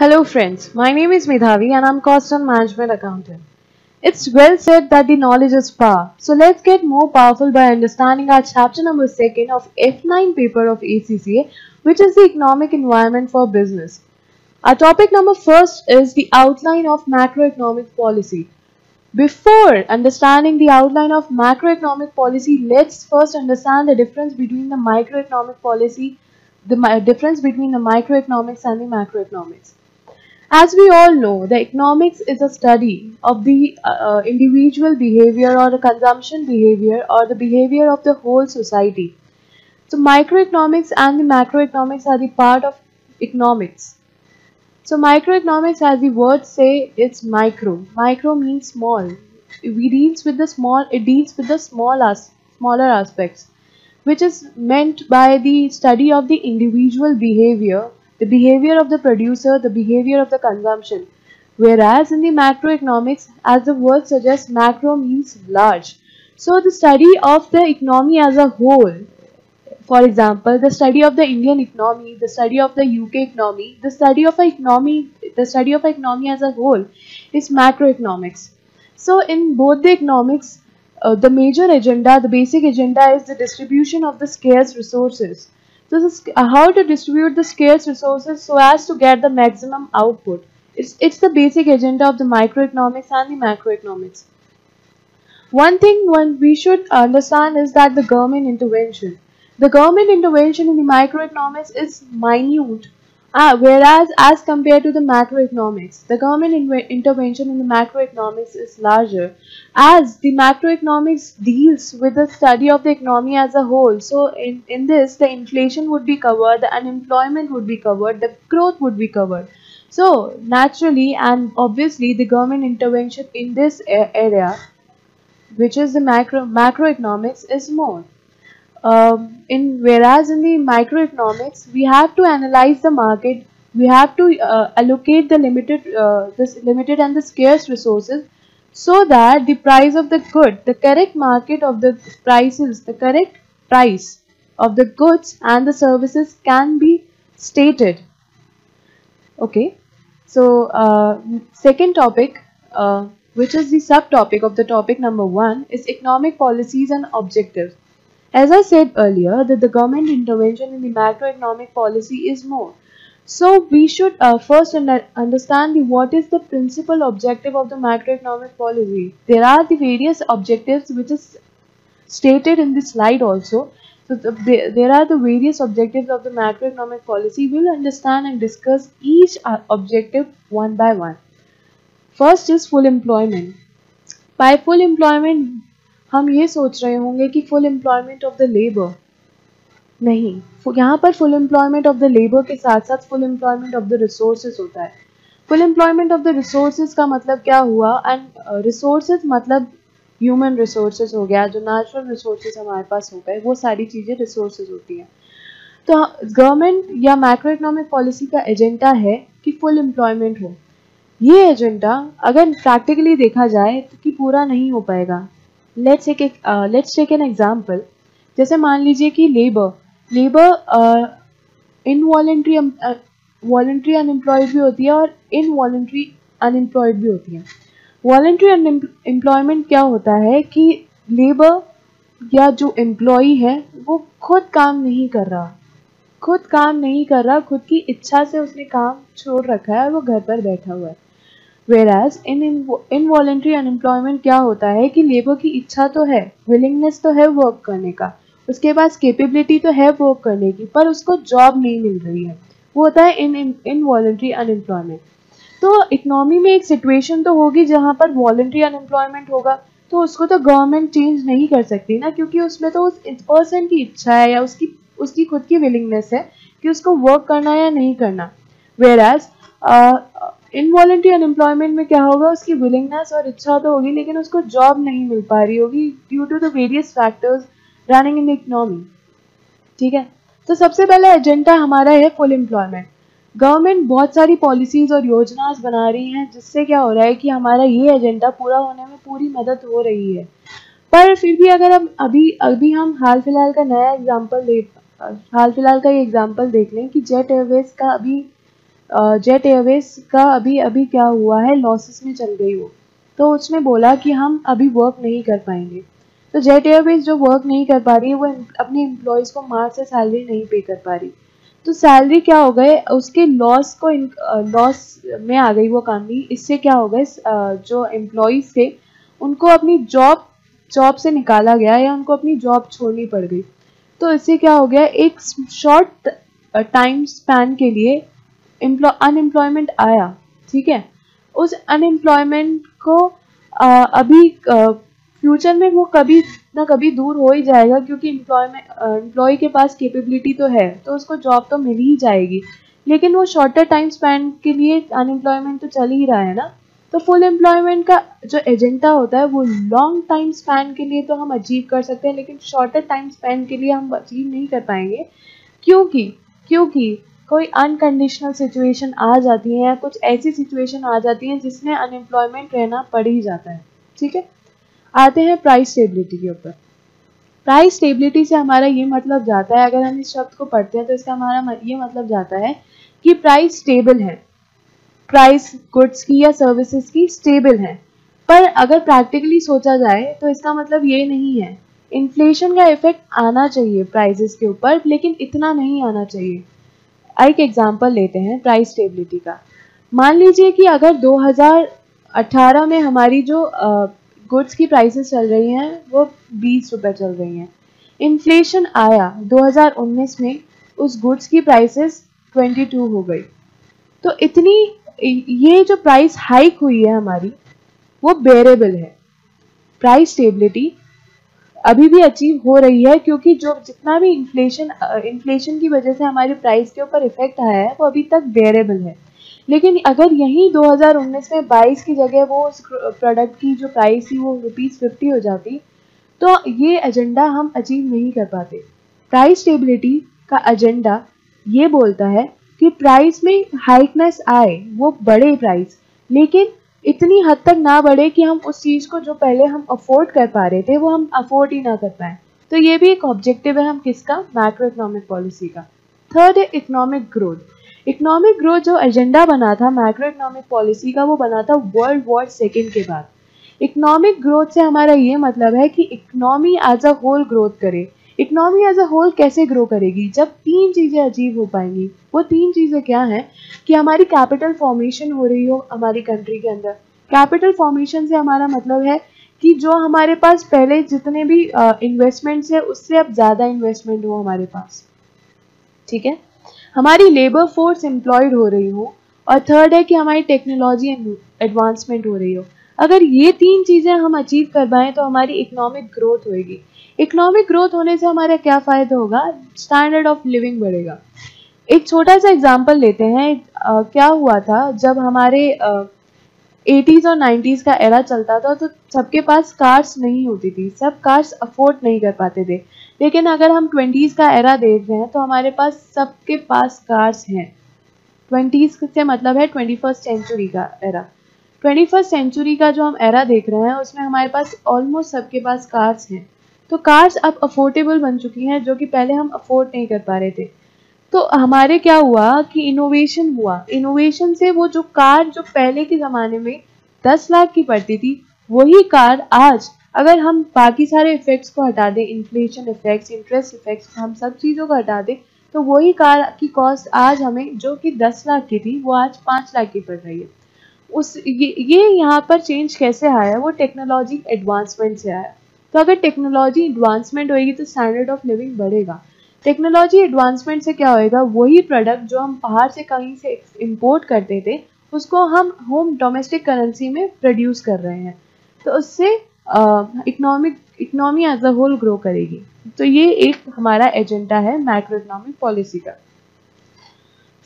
Hello friends, my name is Medhavi and I'm cost and management accountant. It's well said that the knowledge is power. So let's get more powerful by understanding our chapter number 2 of F9 paper of ACCA, which is the economic environment for business. Our topic number first is the outline of macroeconomic policy. Before understanding the outline of macroeconomic policy, let's first understand the difference between the microeconomic policy, difference between the microeconomics and the macroeconomics. As we all know, the economics is a study of the individual behavior or the consumption behavior or the behavior of the whole society. So microeconomics and the macroeconomics are the part of economics. So microeconomics, as the words say, it's micro. Micro means small. We deals with the small. It deals with the smaller aspects, which is meant by the study of the individual behavior, the behavior of the producer, the behavior of the consumption. Whereas in the macroeconomics, as the word suggests, macro means large. So the study of the economy as a whole, for example, the study of the Indian economy, the study of the UK economy, the study of economy as a whole is macroeconomics. So in both the economics, the major agenda, the basic agenda is the distribution of the scarce resources. So how to distribute the scarce resources so as to get the maximum output. It's the basic agenda of the microeconomics and the macroeconomics. One thing we should understand is that the government intervention. The government intervention in the microeconomics is minute, whereas as compared to the macroeconomics, the government intervention in the macroeconomics is larger, as the macroeconomics deals with the study of the economy as a whole. So in this, the inflation would be covered, the unemployment would be covered, the growth would be covered. So naturally and obviously, the government intervention in this area, which is the macroeconomics, is more. Whereas in the microeconomics, we have to analyze the market, we have to allocate the limited and the scarce resources, so that the price of the good, the correct market of the prices, the correct price of the goods and the services can be stated. Okay, so second topic, which is the subtopic of the topic number 1, is economic policies and objectives. As I said earlier, that the government intervention in the macroeconomic policy is more. So we should first understand what is the principal objective of the macroeconomic policy. There are the various objectives which is stated in this slide also. So there are the various objectives of the macroeconomic policy. We will understand and discuss each objective one by one. First is full employment. By full employment, हम ये सोच रहे होंगे कि full employment of the labour, नहीं, यहाँ पर full employment of the labour के साथ साथ full employment of the resources होता है. Full employment of the resources का मतलब क्या हुआ, एंड रिसोर्सेज मतलब ह्यूमन रिसोर्सेज हो गया, जो नेचुरल रिसोर्सेज हमारे पास हो गए, वो सारी चीज़ें रिसोर्सेज होती हैं. तो गवर्नमेंट या मैक्रो इकोनॉमिक पॉलिसी का एजेंडा है कि फुल एम्प्लॉयमेंट हो. ये एजेंडा अगर प्रैक्टिकली देखा जाए तो कि पूरा नहीं हो पाएगा. Let's take an example. जैसे मान लीजिए कि लेबर वॉलंटरी अनएम्प्लॉयड भी होती है और इनवॉलंटरी अनएम्प्लॉयड भी होती है. वॉलंटरी अनएम्प्लॉयमेंट क्या होता है कि लेबर या जो एम्प्लॉई है वो खुद काम नहीं कर रहा, खुद की इच्छा से उसने काम छोड़ रखा है और वो घर पर बैठा हुआ है. Whereas इनवॉलंटरी अनएम्प्लॉयमेंट क्या होता है कि लेबर की इच्छा तो है, विलिंगनेस तो है वर्क करने का, उसके पास कैपेबिलिटी तो है वर्क करने की, पर उसको जॉब नहीं मिल रही है. वो होता है इनवॉलंटरी अनएम्प्लॉयमेंट. तो इकोनॉमी में एक सिचुएशन तो होगी जहाँ पर वॉलंटरी अनएम्प्लॉयमेंट होगा, तो उसको तो गवर्नमेंट चेंज नहीं कर सकती ना, क्योंकि उसमें तो उस पर्सन की इच्छा है या उसकी खुद की विलिंगनेस है कि उसको वर्क करना या नहीं करना. Whereas इनवॉलंटरी अनएम्प्लॉयमेंट में क्या होगा, उसकी विलिंगनेस और इच्छा तो होगी लेकिन उसको जॉब नहीं मिल पा रही होगी due to the various factors running in the economy. ठीक है, तो सबसे पहला एजेंडा हमारा है फुल एम्प्लॉयमेंट. गवर्नमेंट बहुत सारी पॉलिसीज और योजनाएं बना रही हैं जिससे क्या हो रहा है कि हमारा ये एजेंडा पूरा होने में पूरी मदद हो रही है. पर फिर भी अगर हम अभी हम हाल फिलहाल का ये एग्जांपल देख लें कि जेट एयरवेज का अभी जेट एयरवेज का अभी क्या हुआ है, लॉसेस में चल गई वो, तो उसने बोला कि हम अभी वर्क नहीं कर पाएंगे। तो जेट एयरवेज जो वर्क नहीं कर पा रही है वो अपने एम्प्लॉयज़ को मार्च से सैलरी नहीं पे कर पा रही, तो सैलरी क्या हो गए उसके लॉस को लॉस में आ गई वो कंपनी। इससे क्या हो गए जो एम्प्लॉयज़ थे उनको अपनी जॉब से निकाला गया या उनको अपनी जॉब छोड़नी पड़ गई। तो इससे क्या हो गया, एक शॉर्ट टाइम स्पैन के लिए अनएम्प्लॉयमेंट आया, ठीक है। उस अनएम्प्लॉयमेंट को अभी फ्यूचर में वो कभी ना कभी दूर हो ही जाएगा, क्योंकि एम्प्लॉय के पास कैपेबिलिटी तो है तो उसको जॉब तो मिल ही जाएगी, लेकिन वो शॉर्टर टाइम स्पैन के लिए अनएम्प्लॉयमेंट तो चल ही रहा है ना। तो फुल एम्प्लॉयमेंट का जो एजेंडा होता है वो लॉन्ग टाइम स्पैन के लिए तो हम अचीव कर सकते हैं, लेकिन शॉर्टर टाइम स्पैन के लिए हम अचीव नहीं कर पाएंगे, क्योंकि कोई अनकंडीशनल सिचुएशन आ जाती है या कुछ ऐसी सिचुएशन आ जाती है जिसमें अनएम्प्लॉयमेंट रहना पड़ ही जाता है, ठीक है। आते हैं प्राइस स्टेबिलिटी के ऊपर। प्राइस स्टेबिलिटी से हमारा ये मतलब जाता है, अगर हम इस शब्द को पढ़ते हैं तो इसका हमारा ये मतलब जाता है कि प्राइस स्टेबल है, प्राइस गुड्स की या सर्विसेज की स्टेबल है। पर अगर प्रैक्टिकली सोचा जाए तो इसका मतलब ये नहीं है। इन्फ्लेशन का इफेक्ट आना चाहिए प्राइसेस के ऊपर, लेकिन इतना नहीं आना चाहिए। एक एग्जांपल लेते हैं प्राइस स्टेबिलिटी का। मान लीजिए कि अगर 2018 में हमारी जो गुड्स की प्राइसेस चल रही हैं वो 20 रुपए चल रही हैं, इन्फ्लेशन आया 2019 में, उस गुड्स की प्राइसेस 22 हो गई। तो इतनी ये जो प्राइस हाइक हुई है हमारी वो बेरेबल है। प्राइस स्टेबिलिटी अभी भी अचीव हो रही है, क्योंकि जो जितना भी इन्फ्लेशन की वजह से हमारे प्राइस के ऊपर इफेक्ट आया है वो अभी तक बेरेबल है। लेकिन अगर यही 2019 में 22 की जगह वो उस प्रोडक्ट की जो प्राइस थी वो ₹50 हो जाती, तो ये एजेंडा हम अचीव नहीं कर पाते। प्राइस स्टेबिलिटी का एजेंडा ये बोलता है कि प्राइस में हाइकनेस आए, वो बढ़े प्राइस, लेकिन इतनी हद तक ना बढ़े कि हम उस चीज़ को जो पहले हम अफोर्ड कर पा रहे थे वो हम अफोर्ड ही ना कर पाए। तो ये भी एक ऑब्जेक्टिव है हम किसका, मैक्रो इकोनॉमिक पॉलिसी का। थर्ड है इकोनॉमिक ग्रोथ। इकोनॉमिक ग्रोथ जो एजेंडा बना था मैक्रो इकोनॉमिक पॉलिसी का, वो बना था वर्ल्ड वॉर सेकेंड के बाद। इकोनॉमिक ग्रोथ से हमारा ये मतलब है कि economy as a whole growth करे। इकोनॉमी एज अ होल कैसे ग्रो करेगी, जब 3 चीज़ें अचीव हो पाएंगी। वो 3 चीज़ें क्या हैं कि हमारी कैपिटल फॉर्मेशन हो रही हो हमारी कंट्री के अंदर। कैपिटल फॉर्मेशन से हमारा मतलब है कि जो हमारे पास पहले जितने भी इन्वेस्टमेंट्स है उससे अब ज़्यादा इन्वेस्टमेंट हो हमारे पास, ठीक है। हमारी लेबर फोर्स एम्प्लॉयड हो रही हो, और थर्ड है कि हमारी टेक्नोलॉजी एडवांसमेंट हो रही हो। अगर ये 3 चीज़ें हम अचीव कर पाएँ तो हमारी इकोनॉमिक ग्रोथ होएगी। इकोनॉमिक ग्रोथ होने से हमारा क्या फ़ायदा होगा, स्टैंडर्ड ऑफ लिविंग बढ़ेगा। एक छोटा सा एग्जाम्पल लेते हैं। क्या हुआ था जब हमारे 80s और 90s का एरा चलता था, तो सबके पास कार्स नहीं होती थी, सब कार्स अफोर्ड नहीं कर पाते थे। लेकिन अगर हम 20s का एरा देख रहे हैं तो हमारे पास सबके पास कार्स हैं। 20s से मतलब है 21st सेंचुरी का एरा। 21st सेंचुरी का जो हम एरा देख रहे हैं उसमें हमारे पास ऑलमोस्ट सबके पास कार्स हैं। तो कार्स अब अफोर्डेबल बन चुकी हैं, जो कि पहले हम अफोर्ड नहीं कर पा रहे थे। तो हमारे क्या हुआ कि इनोवेशन हुआ। इनोवेशन से वो जो कार जो पहले के ज़माने में 10 लाख की पड़ती थी, वही कार आज अगर हम बाकी सारे इफेक्ट्स को हटा दें, इन्फ्लेशन इफेक्ट्स, इंटरेस्ट इफेक्ट्स, हम सब चीज़ों को हटा दें, तो वही कार की कॉस्ट आज हमें जो कि 10 लाख की थी वो आज 5 लाख की पड़ रही है। ये यहाँ पर चेंज कैसे आया, वो टेक्नोलॉजी एडवांसमेंट से आया। तो अगर टेक्नोलॉजी एडवांसमेंट होएगी तो स्टैंडर्ड ऑफ लिविंग बढ़ेगा। टेक्नोलॉजी एडवांसमेंट से क्या होएगा, वही प्रोडक्ट जो हम बाहर से कहीं से इंपोर्ट करते थे उसको हम होम डोमेस्टिक करेंसी में प्रोड्यूस कर रहे हैं, तो उससे economy as a whole grow करेगी। तो ये एक हमारा एजेंडा है मैक्रो इकोनॉमिक पॉलिसी का।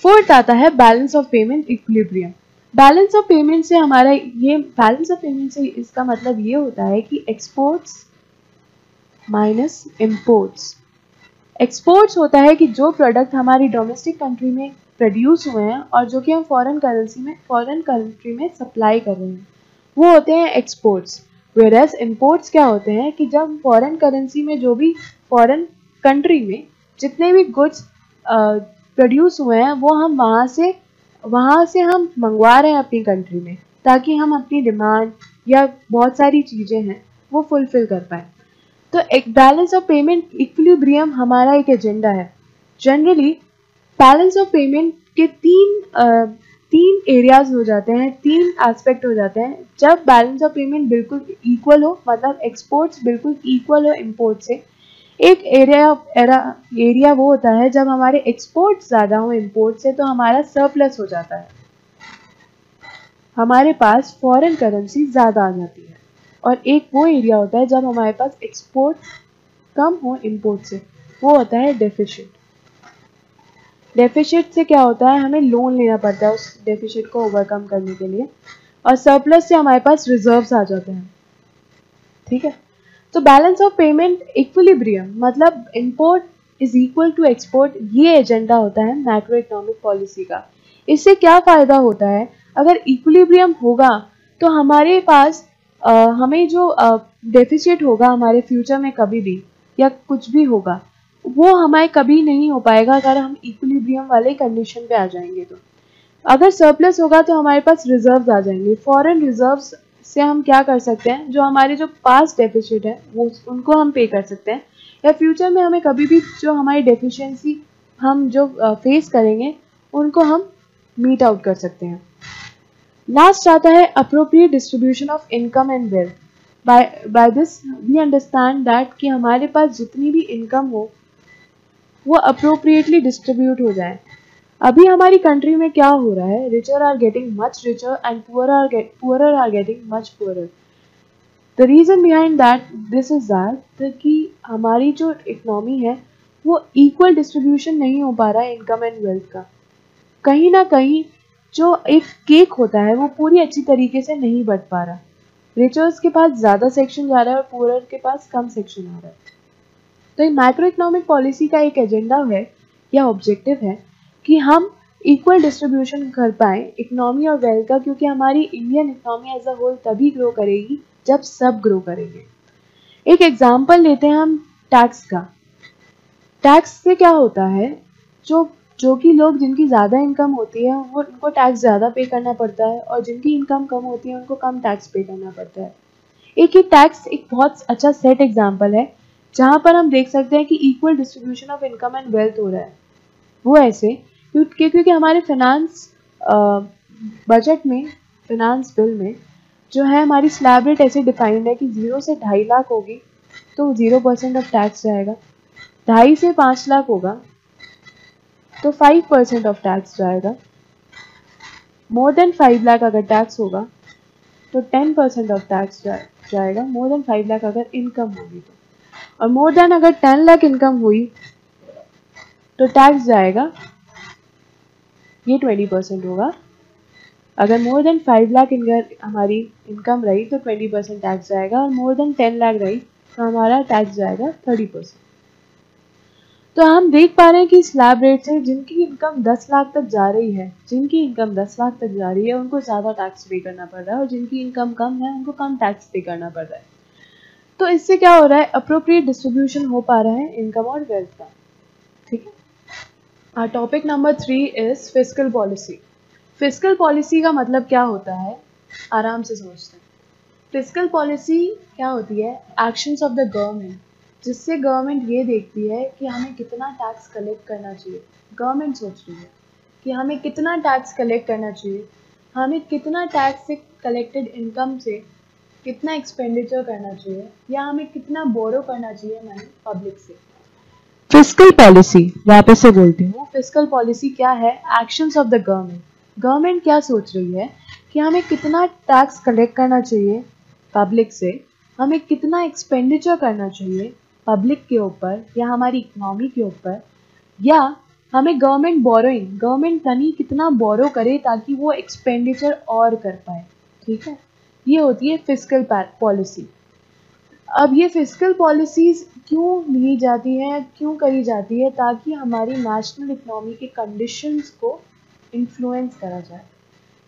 फोर्थ आता है balance of payment equilibrium. Balance of payment से हमारा ये बैलेंस ऑफ पेमेंट से इसका मतलब ये होता है कि एक्सपोर्ट्स माइनस इम्पोर्ट्स। एक्सपोर्ट्स होता है कि जो प्रोडक्ट हमारी डोमेस्टिक कंट्री में प्रोड्यूस हुए हैं और जो कि हम फॉरेन कंट्री में सप्लाई कर रहे हैं, वो होते हैं एक्सपोर्ट्स। वेयरएज इम्पोर्ट्स क्या होते हैं कि जब फॉरेन करेंसी में जो भी फॉरेन कंट्री में जितने भी गुड्स प्रोड्यूस हुए हैं वो हम वहाँ से वहाँ से हम मंगवा रहे हैं अपनी कंट्री में, ताकि हम अपनी डिमांड या बहुत सारी चीज़ें हैं वो फुलफिल कर पाए। तो एक बैलेंस ऑफ पेमेंट इक्विलिब्रियम हमारा एक एजेंडा है। जनरली बैलेंस ऑफ पेमेंट के तीन एरियाज हो जाते हैं, तीन एस्पेक्ट हो जाते हैं। जब बैलेंस ऑफ पेमेंट बिल्कुल इक्वल हो, मतलब एक्सपोर्ट्स बिल्कुल इक्वल हो इम्पोर्ट से। एक एरिया वो होता है जब हमारे एक्सपोर्ट ज़्यादा हो इम्पोर्ट से, तो हमारा सरप्लस हो जाता है, हमारे पास फॉरेन करेंसी ज़्यादा आ जाती है। और एक वो एरिया होता है जब हमारे पास एक्सपोर्ट कम हो इम्पोर्ट से, वो होता है डेफिसिट। डेफिसिट से क्या होता है, हमें लोन लेना पड़ता है उस डेफिसिट को ओवरकम करने के लिए, और सरप्लस से हमारे पास रिजर्व्स आ जाते हैं। ठीक है, तो बैलेंस ऑफ पेमेंट इक्विलिब्रियम मतलब import is equal to export, ये एजेंडा होता है मैक्रो इकोनॉमिक पॉलिसी का। इससे क्या फायदा होता है, अगर इक्विलिब्रियम होगा तो हमारे पास हमें जो डेफिसिट होगा हमारे फ्यूचर में कभी भी या कुछ भी होगा, वो हमारे कभी नहीं हो पाएगा अगर हम इक्विलिब्रियम वाले कंडीशन पे आ जाएंगे। तो अगर सरप्लस होगा तो हमारे पास रिजर्व्स आ जाएंगे। फॉरेन रिजर्व्स से हम क्या कर सकते हैं, जो हमारे जो पास्ट डेफिसिट है वो उनको हम पे कर सकते हैं, या फ्यूचर में हमें कभी भी जो हमारी डेफिशिएंसी हम जो फेस करेंगे उनको हम मीट आउट कर सकते हैं। लास्ट आता है appropriate distribution of income and wealth. By this we understand that कि हमारे पास जितनी भी इनकम हो वो अप्रोप्रिएटली डिस्ट्रीब्यूट हो जाए। अभी हमारी कंट्री में क्या हो रहा है, richer are getting much richer and poorer are getting much poorer. The reason behind that this is that कि हमारी जो इकोनॉमी है वो इक्वल डिस्ट्रीब्यूशन नहीं हो पा रहा है इनकम एंड वेल्थ का। कहीं ना कहीं जो एक केक होता है वो पूरी अच्छी तरीके से नहीं बढ़ पा रहा। रिचर्स के पास ज़्यादा सेक्शन जा रहा है और पुअरर के पास कम सेक्शन आ रहा है। तो ये मैक्रो इकोनॉमिक पॉलिसी का एक एजेंडा है या ऑब्जेक्टिव है कि हम इक्वल डिस्ट्रीब्यूशन कर पाए इकोनॉमी और वेल्थ का, क्योंकि हमारी Indian economy as a whole तभी ग्रो करेगी जब सब ग्रो करेंगे। एक एग्जांपल लेते हैं हम टैक्स का। टैक्स से क्या होता है, जो कि लोग जिनकी ज़्यादा इनकम होती है वो उनको टैक्स ज़्यादा पे करना पड़ता है, और जिनकी इनकम कम होती है उनको कम टैक्स पे करना पड़ता है। एक ही टैक्स एक बहुत अच्छा सेट एग्जांपल है जहाँ पर हम देख सकते हैं कि equal distribution of income and wealth हो रहा है। वो ऐसे क्योंकि हमारे फाइनेंस बजट में, फाइनेंस बिल में जो है हमारी स्लैब रेट ऐसे डिफाइंड है कि 0 से 2.5 लाख होगी तो 0% ऑफ टैक्स जाएगा, 2.5 से 5 लाख होगा तो 5% ऑफ टैक्स जाएगा, मोर देन 5 लाख अगर टैक्स होगा तो 10% ऑफ टैक्स जाएगा, मोर देन 5 लाख अगर इनकम होगी तो, और मोर देन अगर 10 लाख इनकम हुई तो टैक्स जाएगा, ये 20% होगा। अगर मोर देन 5 लाख हमारी इनकम रही तो 20% टैक्स जाएगा, और मोर देन 10 लाख रही तो हमारा टैक्स जाएगा 30%। तो हम देख पा रहे हैं कि स्लैब रेट से जिनकी इनकम 10 लाख तक जा रही है, उनको ज़्यादा टैक्स पे करना पड़ रहा है, और जिनकी इनकम कम है उनको कम टैक्स पे करना पड़ रहा है। तो इससे क्या हो रहा है, अप्रोप्रिएट डिस्ट्रीब्यूशन हो पा रहा है इनकम और वेल्थ का। ठीक है, topic number 3 is fiscal policy. Fiscal policy का मतलब क्या होता है, आराम से समझते हैं। फिस्कल पॉलिसी क्या होती है, एक्शंस ऑफ द गवर्नमेंट, जिससे गवर्नमेंट ये देखती है कि हमें कितना टैक्स कलेक्ट करना चाहिए। गवर्नमेंट सोच रही है कि हमें कितना टैक्स कलेक्ट करना चाहिए, हमें कितना टैक्स से कलेक्टेड इनकम से कितना एक्सपेंडिचर करना चाहिए, या हमें कितना बोरो करना चाहिए मनी पब्लिक से। फिस्कल पॉलिसी, वापस से बोलती हूँ, फिस्कल पॉलिसी क्या है, actions of the government. Government क्या सोच रही है कि हमें कितना टैक्स कलेक्ट करना चाहिए पब्लिक से, हमें कितना एक्सपेंडिचर करना चाहिए पब्लिक के ऊपर या हमारी इकोनॉमी के ऊपर, या हमें गवर्नमेंट मनी कितना बोरो करे ताकि वो एक्सपेंडिचर और कर पाए। ठीक है, ये होती है फिस्कल पॉलिसी। अब ये फिस्कल पॉलिसीज क्यों ली जाती है, क्यों करी जाती है, ताकि हमारी नेशनल इकोनॉमी के कंडीशंस को इन्फ्लुएंस करा जाए।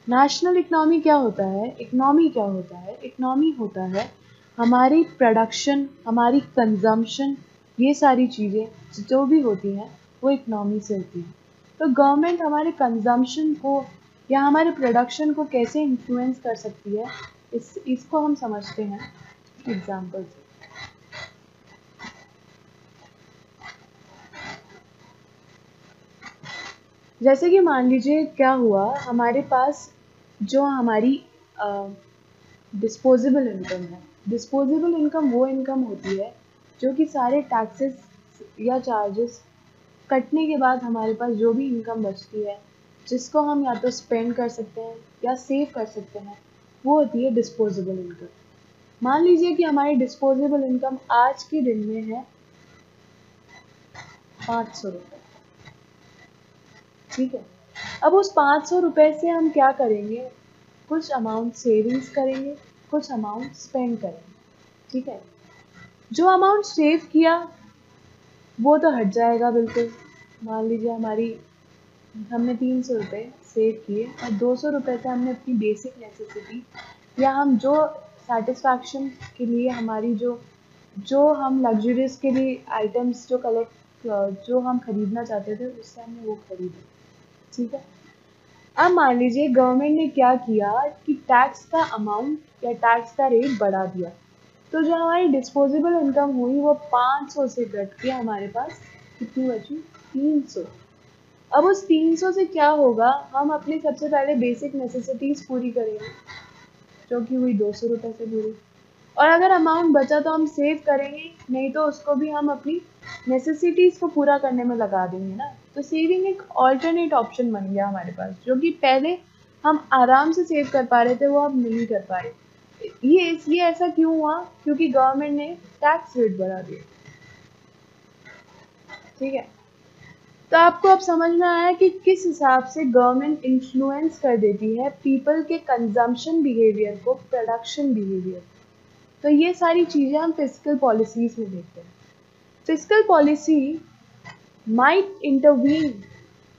नेशनल इकोनॉमी क्या होता है, इकोनॉमी होता है हमारी प्रोडक्शन, हमारी कंजम्पशन, ये सारी चीज़ें जो भी होती हैं वो इकोनॉमी से होती हैं। तो गवर्नमेंट हमारे कंजम्पशन को या हमारे प्रोडक्शन को कैसे इन्फ्लुएंस कर सकती है, इसको हम समझते हैं एग्जाम्पल से। जैसे कि मान लीजिए क्या हुआ, हमारे पास जो हमारी डिस्पोजेबल इनकम है, डिस्पोजेबल इनकम वो इनकम होती है जो कि सारे टैक्सेस या चार्जेस कटने के बाद हमारे पास जो भी इनकम बचती है, जिसको हम या तो स्पेंड कर सकते हैं या सेव कर सकते हैं, वो होती है डिस्पोजेबल इनकम। मान लीजिए कि हमारी डिस्पोजेबल इनकम आज के दिन में है 500 रुपये, ठीक है। अब उस 500 रुपये से हम क्या करेंगे, कुछ अमाउंट सेविंग्स करेंगे, कुछ अमाउंट स्पेंड करेंगे, ठीक है। जो अमाउंट सेव किया वो तो हट जाएगा बिल्कुल। मान लीजिए हमने 300 रुपये सेव किए और 200 रुपये से हमने अपनी बेसिक नेसेसिटी या हम जो सेटिस्फैक्शन के लिए हमारी जो हम लग्जरीज के लिए आइटम्स जो हम खरीदना चाहते थे, उससे हमने वो खरीदे, ठीक है। अब मान लीजिए गवर्नमेंट ने क्या किया कि टैक्स का अमाउंट या टैक्स का रेट बढ़ा दिया, तो जो हमारी डिस्पोजेबल इनकम हुई वो 500 से घट के हमारे पास कितनी बची, 300। अब उस 300 से क्या होगा, हम अपनी सबसे पहले बेसिक नेसेसिटीज पूरी करेंगे जो कि हुई 200 रुपये से पूरी, और अगर अमाउंट बचा तो हम सेव करेंगे, नहीं तो उसको भी हम अपनी नेसेसिटीज को पूरा करने में लगा देंगे ना। तो सेविंग एक ऑल्टरनेट ऑप्शन बन गया हमारे पास, जो कि पहले हम आराम से सेव कर पा रहे थे वो अब नहीं कर पा रहे। ये इसलिए ऐसा क्यों हुआ, क्योंकि गवर्नमेंट ने टैक्स रेट बढ़ा दिया, ठीक है। तो आपको अब समझ में आया कि किस हिसाब से गवर्नमेंट इन्फ्लुएंस कर देती है पीपल के कंजम्पशन बिहेवियर को, प्रोडक्शन बिहेवियर। तो ये सारी चीज़ें हम फिस्कल पॉलिसीज में देखते हैं। Fiscal policy might intervene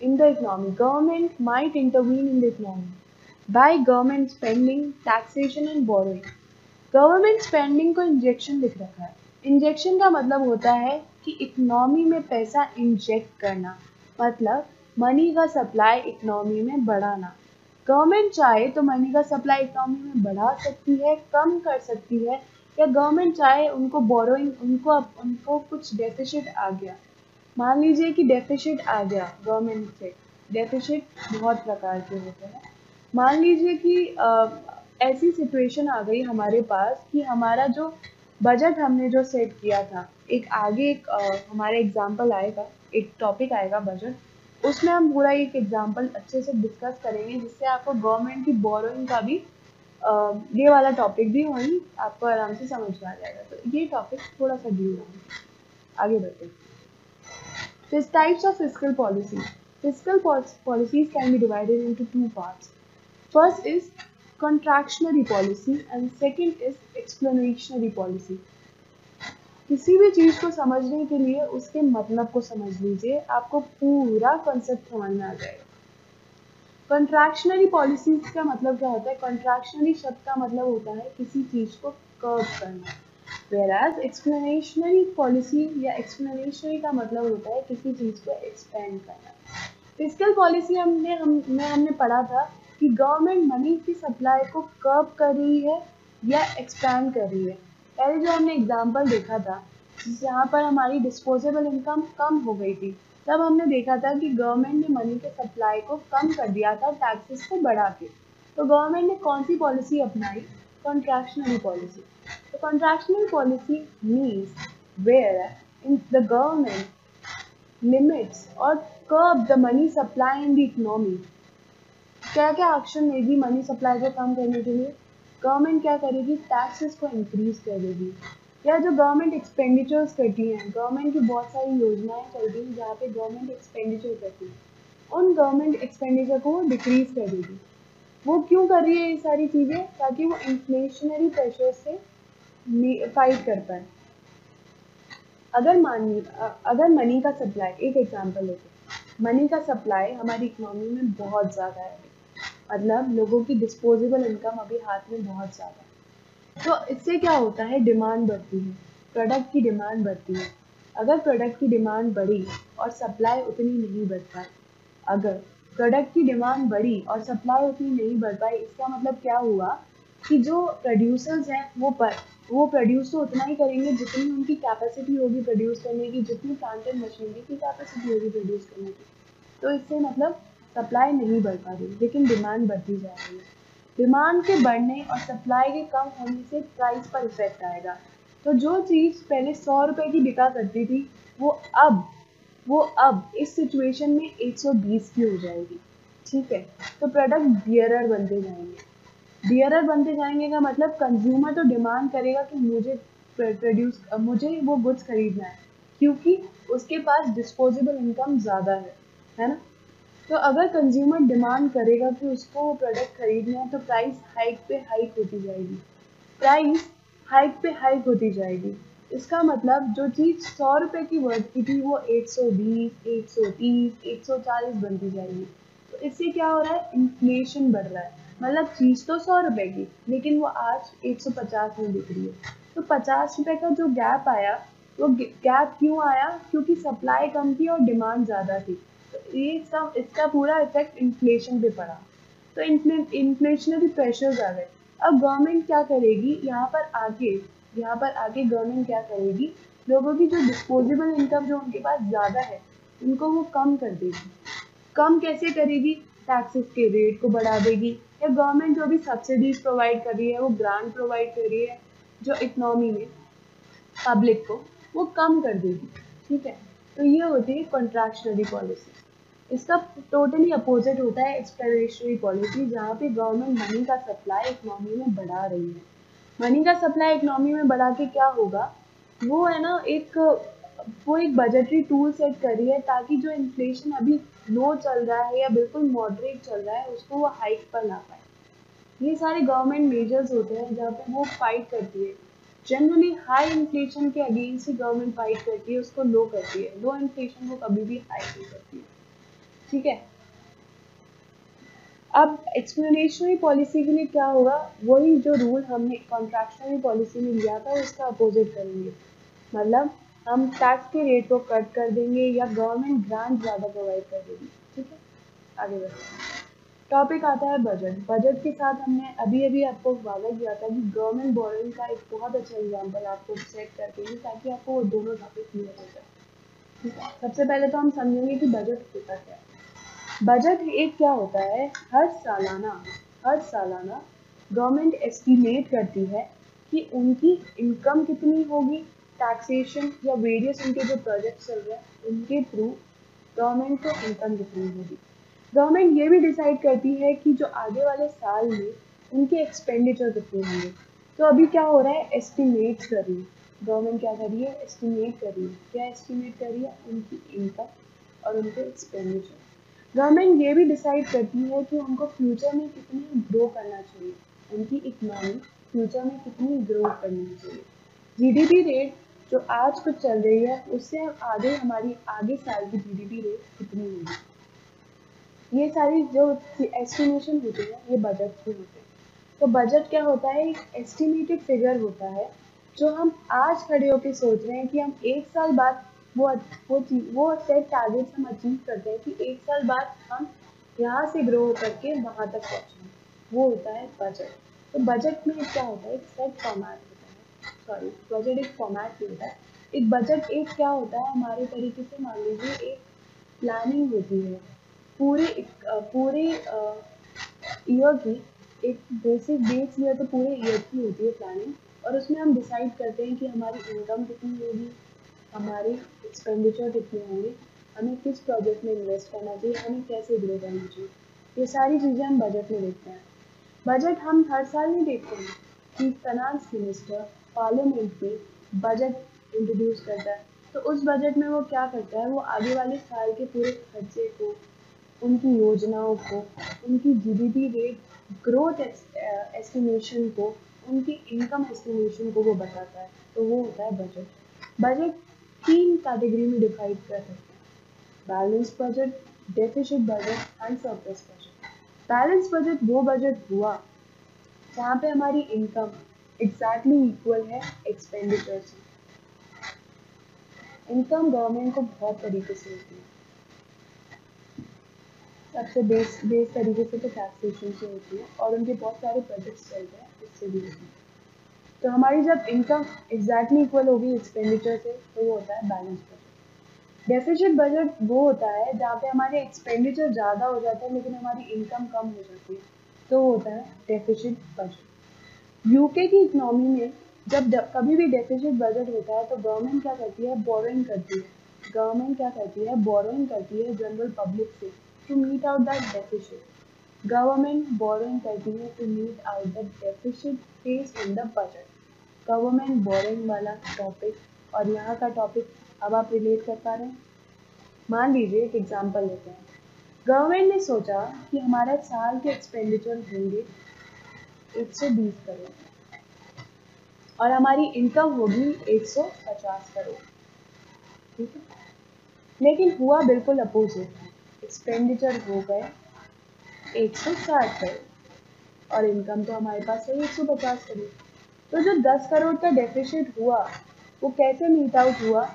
in the economy. Government might intervene in the economy by government spending, taxation and borrowing. Government spending को इंजेक्शन लिख रखा है। इंजेक्शन का मतलब होता है कि इकोनॉमी में पैसा इंजेक्ट करना, मतलब मनी का सप्लाई इकोनॉमी में बढ़ाना। गवर्नमेंट चाहे तो मनी का सप्लाई इकोनॉमी में बढ़ा सकती है, कम कर सकती है, या गवर्नमेंट चाहे उनको बोरोइंग उनको कुछ डेफिसिट आ गया, मान लीजिए कि डेफिसिट आ गया गवर्नमेंट से। डेफिसिट बहुत प्रकार के होते हैं। मान लीजिए कि ऐसी सिचुएशन आ गई हमारे पास कि हमारा जो बजट हमने जो सेट किया था, एक हमारा एग्जाम्पल आएगा, एक टॉपिक आएगा बजट, उसमें हम पूरा एक एग्जाम्पल अच्छे से डिस्कस करेंगे, जिससे आपको गवर्नमेंट की बोरोइंग का भी ये वाला टॉपिक भी वहीं आपको आराम से समझ में आ जाएगा। तो ये टॉपिक थोड़ा सा ड्यू है। आगे बढ़ते हैं। Types of fiscal policy. Fiscal policies can be divided into two parts. First is contractionary policy and second is explanatory policy. किसी भी चीज़ को समझने के लिए उसके मतलब को समझ लीजिए, आपको पूरा कॉन्सेप्ट समझ में आ जाएगा। कॉन्ट्रैक्शनरी पॉलिसीज का मतलब क्या होता है? कॉन्ट्रैक्शनरी शब्द का मतलब होता है किसी चीज़ को कर्व करना, whereas एक्सप्लेनेशनरी पॉलिसी या एक्सप्लेनेशनरी का मतलब होता है किसी चीज़ को एक्सपेंड करना। फिस्कल पॉलिसी हमने पढ़ा था कि गवर्नमेंट मनी की सप्लाई को कर्व कर रही है या एक्सपैंड कर रही है। पहले जो हमने एग्जांपल देखा था जहाँ पर हमारी डिस्पोजेबल इनकम कम हो गई थी, तब हमने देखा था कि गवर्नमेंट ने मनी के सप्लाई को कम कर दिया था टैक्सेस को बढ़ा के। तो गवर्नमेंट ने कौन सी पॉलिसी अपनाई? Contractionary policy. The contractional policy means where in the government limits or curb the money supply in the economy. क्या क्या एक्शन लेगी मनी सप्लाई को कम करने के लिए? गवर्नमेंट क्या करेगी? टैक्सेस को इंक्रीज कर देगी, या जो गवर्नमेंट एक्सपेंडिचर्स करती हैं, गवर्नमेंट की बहुत सारी योजनाएं चलती हैं जहाँ पे गवर्नमेंट एक्सपेंडिचर करती है, उन गवर्नमेंट एक्सपेंडिचर को वो डिक्रीज कर देगी। वो क्यों कर रही है ये सारी चीज़ें? ताकि वो इन्फ्लेशनरी प्रेशर से फाइट कर पाए। अगर मनी का सप्लाई, एक एग्जांपल लेते हैं, मनी का सप्लाई हमारी इकोनॉमी में बहुत ज़्यादा है, मतलब लोगों की डिस्पोजेबल इनकम अभी हाथ में बहुत ज़्यादा है, तो इससे क्या होता है? डिमांड बढ़ती है, प्रोडक्ट की डिमांड बढ़ती है। अगर प्रोडक्ट की डिमांड बढ़ी और सप्लाई उतनी नहीं बढ़ पाई, अगर प्रोडक्ट की डिमांड बढ़ी और सप्लाई उतनी नहीं बढ़ पाई, इसका मतलब क्या हुआ कि जो प्रोड्यूसर्स हैं वो प्रोड्यूस तो उतना ही करेंगे जितनी उनकी कैपेसिटी होगी प्रोड्यूस करने की, जितनी प्लांट एंड मशीनरी की कैपेसिटी होगी प्रोड्यूस करने की। तो इससे मतलब सप्लाई नहीं बढ़ पा रही, लेकिन डिमांड बढ़ती जा रही है। डिमांड के बढ़ने और सप्लाई के कम होने से प्राइस पर इफेक्ट आएगा। तो जो चीज़ पहले 100 रुपए की बिका करती थी अब वो अब इस सिचुएशन में 120 की हो जाएगी। ठीक है, तो प्रोडक्ट डियरर बनते जाएंगे। डियरर बनते जाएंगे का मतलब कंज्यूमर तो डिमांड करेगा कि मुझे वो गुड्स खरीदना है, क्योंकि उसके पास डिस्पोजेबल इनकम ज़्यादा है ना। तो अगर कंज्यूमर डिमांड करेगा कि उसको वो प्रोडक्ट खरीदना है, तो प्राइस हाइक पे हाइक होती जाएगी। प्राइस हाइक पे हाइक होती जाएगी। इसका मतलब जो चीज़ 100 रुपए की वर्थ की थी वो 120, 130, 140 बनती जाएगी। तो इससे क्या हो रहा है, इन्फ्लेशन बढ़ रहा है। मतलब चीज़ तो 100 रुपए की, लेकिन वो आज 150 में बिक रही है। तो 50 रुपए का जो गैप आया, वो गैप क्यों आया, क्योंकि सप्लाई कम थी और डिमांड ज़्यादा थी। तो ये इसका पूरा इफेक्ट इन्फ्लेशन पे पड़ा। तो इन्फ्लेशनरी प्रेशर्स आ गए। अब गवर्नमेंट क्या करेगी, यहाँ पर आके गवर्नमेंट क्या करेगी, लोगों की जो डिस्पोजेबल इनकम जो उनके पास ज़्यादा है उनको वो कम कर देगी। कम कैसे करेगी, टैक्सेस के रेट को बढ़ा देगी, या गवर्नमेंट जो भी सब्सिडीज प्रोवाइड कर रही है, वो ग्रांट प्रोवाइड कर रही है जो इकोनॉमी में पब्लिक को, वो कम कर देगी। ठीक है, तो ये होती है कॉन्ट्रैक्शनरी पॉलिसी। इसका टोटली अपोजिट होता है एक्सप्लोरेटरी पॉलिसी, जहाँ पे गवर्नमेंट मनी का सप्लाई इकोनॉमी में बढ़ा रही है। मनी का सप्लाई इकोनॉमी में बढ़ा के क्या होगा, वो है ना वो एक बजटरी टूल सेट कर रही है, ताकि जो इन्फ्लेशन अभी लो चल रहा है या बिल्कुल मॉडरेट चल रहा है उसको वो हाइक पर ला पाए। ये सारे गवर्नमेंट मेजर्स होते हैं जहाँ पे वो फाइट करती है। जनरली हाई इन्फ्लेशन के अगेंस्ट ही गवर्नमेंट फाइट करती है, उसको लो करती है। लो इन्फ्लेशन को कभी भी हाई नहीं करती है। ठीक है, अब एक्सप्लेनेशनरी पॉलिसी के लिए क्या होगा, वही जो रूल हमने कॉन्ट्रैक्शनरी पॉलिसी में लिया था उसका अपोजिट करेंगे। मतलब हम टैक्स के रेट को कट कर देंगे या गवर्नमेंट ग्रांट ज़्यादा प्रोवाइड कर देगी। ठीक है, आगे बढ़ते टॉपिक आता है बजट। बजट के साथ हमने अभी अभी आपको वादा किया था कि गवर्नमेंट बोरोइंग का एक बहुत अच्छा एग्जाम्पल आपको सेट करके दी, ताकि आपको वो दोनों टॉपिक क्लियर हो जाए। ठीक है, सबसे पहले तो हम समझेंगे कि बजट होता क्या है। बजट एक क्या होता है, हर सालाना गवर्नमेंट एस्टिमेट करती है कि उनकी इनकम कितनी होगी, टैक्सेशन या वेरियस उनके जो प्रोजेक्ट चल रहे हैं उनके थ्रू गवर्नमेंट को इनकम कितनी होगी। गवर्नमेंट ये भी डिसाइड करती है कि जो आगे वाले साल में उनके एक्सपेंडिचर कितने होंगे। तो अभी क्या हो रहा है, एस्टिमेट कर रही है गवर्नमेंट, क्या कर रही है, एस्टिमेट कर रही है। क्या एस्टिमेट कर रही है, उनकी इनकम और उनके एक्सपेंडिचर। गवर्नमेंट ये भी डिसाइड करती है कि उनको फ्यूचर में कितनी ग्रो करना चाहिए, उनकी इकोनॉमी फ्यूचर में कितनी ग्रो करनी चाहिए। जीडीपी रेट जो आज कुछ चल रही है उससे आगे हमारी आगे साल की जीडीपी रेट कितनी होगी, ये सारी जो एस्टिमेशन होती है ये बजट से होते हैं। तो बजट क्या होता है, एक एस्टिमेटेड फिगर होता है जो हम आज खड़े होकर सोच रहे हैं कि हम एक साल बाद वो सेट टारगेट्स हम अचीव करते हैं कि एक साल बाद हम यहाँ से ग्रो करके वहाँ तक पहुँचेंगे, वो होता है बजट। तो बजट में क्या होता है, एक सेट फॉर्मेट होता है, सॉरी बजट एक फॉर्मेट नहीं होता है। एक बजट एक क्या होता है, हमारे तरीके से मान लीजिए एक प्लानिंग होती है पूरे ईयर की। एक बेस ईयर तो पूरे ईयर की होती है प्लानिंग, और उसमें हम डिसाइड करते हैं कि हमारी इनकम कितनी होगी, हमारे एक्सपेंडिचर कितने होंगे, हमें किस प्रोजेक्ट में इन्वेस्ट करना चाहिए, हमें कैसे ग्रो करना चाहिए। ये सारी चीज़ें हम बजट में देखते हैं। बजट हम हर साल नहीं देखते हैं कि फाइनेंस मिनिस्टर पार्लियामेंट में बजट इंट्रोड्यूस करता है, तो उस बजट में वो क्या करता है, वो आगे वाले साल के पूरे खर्चे को, उनकी योजनाओं को, उनकी जीडीपी रेट ग्रोथ एस्टिमेशन को, उनकी इनकम एस्टिमेशन को वो बताता है। तो वो होता है बजट। बजट 3 कैटेगरी में डिवाइड कर सकते हैं, balance budget, deficit budget and surplus budget. Balance budget वो बजट हुआ जहाँ पे हमारी इनकम एग्जैक्टली इक्वल है एक्सपेंडिचर से। इनकम गवर्नमेंट को बहुत तरीके से होती है। सबसे बेस तरीके से तो टैक्सेशन से होती है और उनके बहुत सारे प्रोजेक्ट्स चलते हैं इससे भी होती है। तो हमारी जब इनकम एग्जैक्टली इक्वल होगी एक्सपेंडिचर से तो वो होता है बैलेंस बजट। डेफिसिट बजट वो होता है जहाँ पे हमारे एक्सपेंडिचर ज़्यादा हो जाता है लेकिन हमारी इनकम कम हो जाती है, तो वो होता है डेफिसिट बजट। यूके की इकोनॉमी में जब कभी भी डेफिसिट बजट होता है तो गवर्नमेंट क्या करती है, बोरोइंग करती है। गवर्नमेंट क्या करती है, बोरोइंग करती है जनरल पब्लिक से to meet out that deficit. Government borrowing करती है to meet out the deficit faced in the budget. Government borrowing वाला टॉपिक और यहाँ का टॉपिक अब आप रिलेट कर पा रहे हैं। मान लीजिए एक एग्जांपल लेते हैं। गवर्नमेंट ने सोचा कि हमारा साल के एक्सपेंडिचर होंगे 120 करोड़ और हमारी इनकम होगी 150 करोड़, ठीक है। लेकिन हुआ बिल्कुल अपोजिट, एक्सपेंडिचर हो गए 160 करोड़ और इनकम तो हमारे पास है 150 करोड़। तो जो 10 करोड़ का डेफिसिट हुआ वो कैसे मीट आउट हुआ,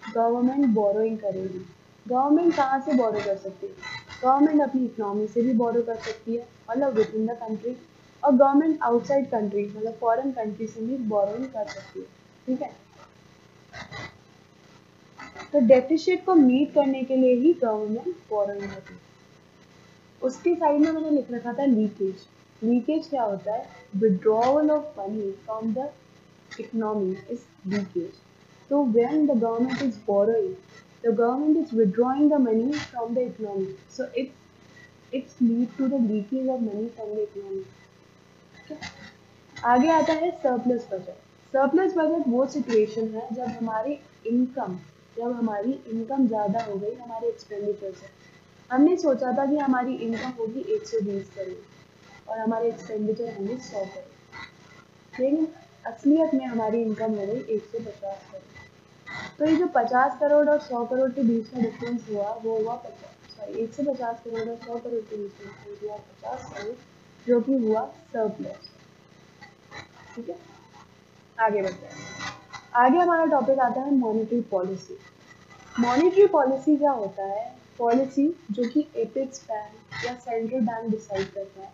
गवर्नमेंट बोरोइंग करेगी। गवर्नमेंट कहाँ से बोरो कर सकती है, गवर्नमेंट अपनी इकोनॉमी से भी बोरो कर सकती है मतलब विद इन द कंट्री, और गवर्नमेंट आउटसाइड कंट्री मतलब फॉरेन कंट्री से भी बोरोइंग कर सकती है, ठीक है। तो डेफिसिट को मीट करने के लिए ही गवर्नमेंट बोरोइंग करती है। उसके साइड में मैंने लिख रखा था लीकेज। लीकेज क्या होता है, withdrawal of money from the economy is leakage. So when the government is borrowing, the government is withdrawing the money from the economy. So it's lead to the leakage of money from the economy. Okay? आगे आता है surplus budget. Surplus budget वो situation है जब हमारी income ज़्यादा हो गई हमारे एक्सपेंडिचर से। हमने सोचा था कि हमारी इनकम होगी 120 करोड़ और हमारे एक्सपेंडिचर होंगे 100 करोड़, लेकिन असलियत में हमारी इनकम हो गई 150 करोड़। तो ये जो 50 करोड़ और 100 करोड़ के बीच में डिफरेंस हुआ वो हुआ 150 करोड़ और 100 करोड़ के बीच में डिफरेंस हुआ 50 करोड़, जो कि हुआ सरप्लस, ठीक है। आगे बढ़ते हैं। आगे हमारा टॉपिक आता है मॉनेटरी पॉलिसी। मॉनेटरी पॉलिसी क्या होता है, पॉलिसी जो कि एपेक्स बैंक या सेंट्रल बैंक डिसाइड करता है।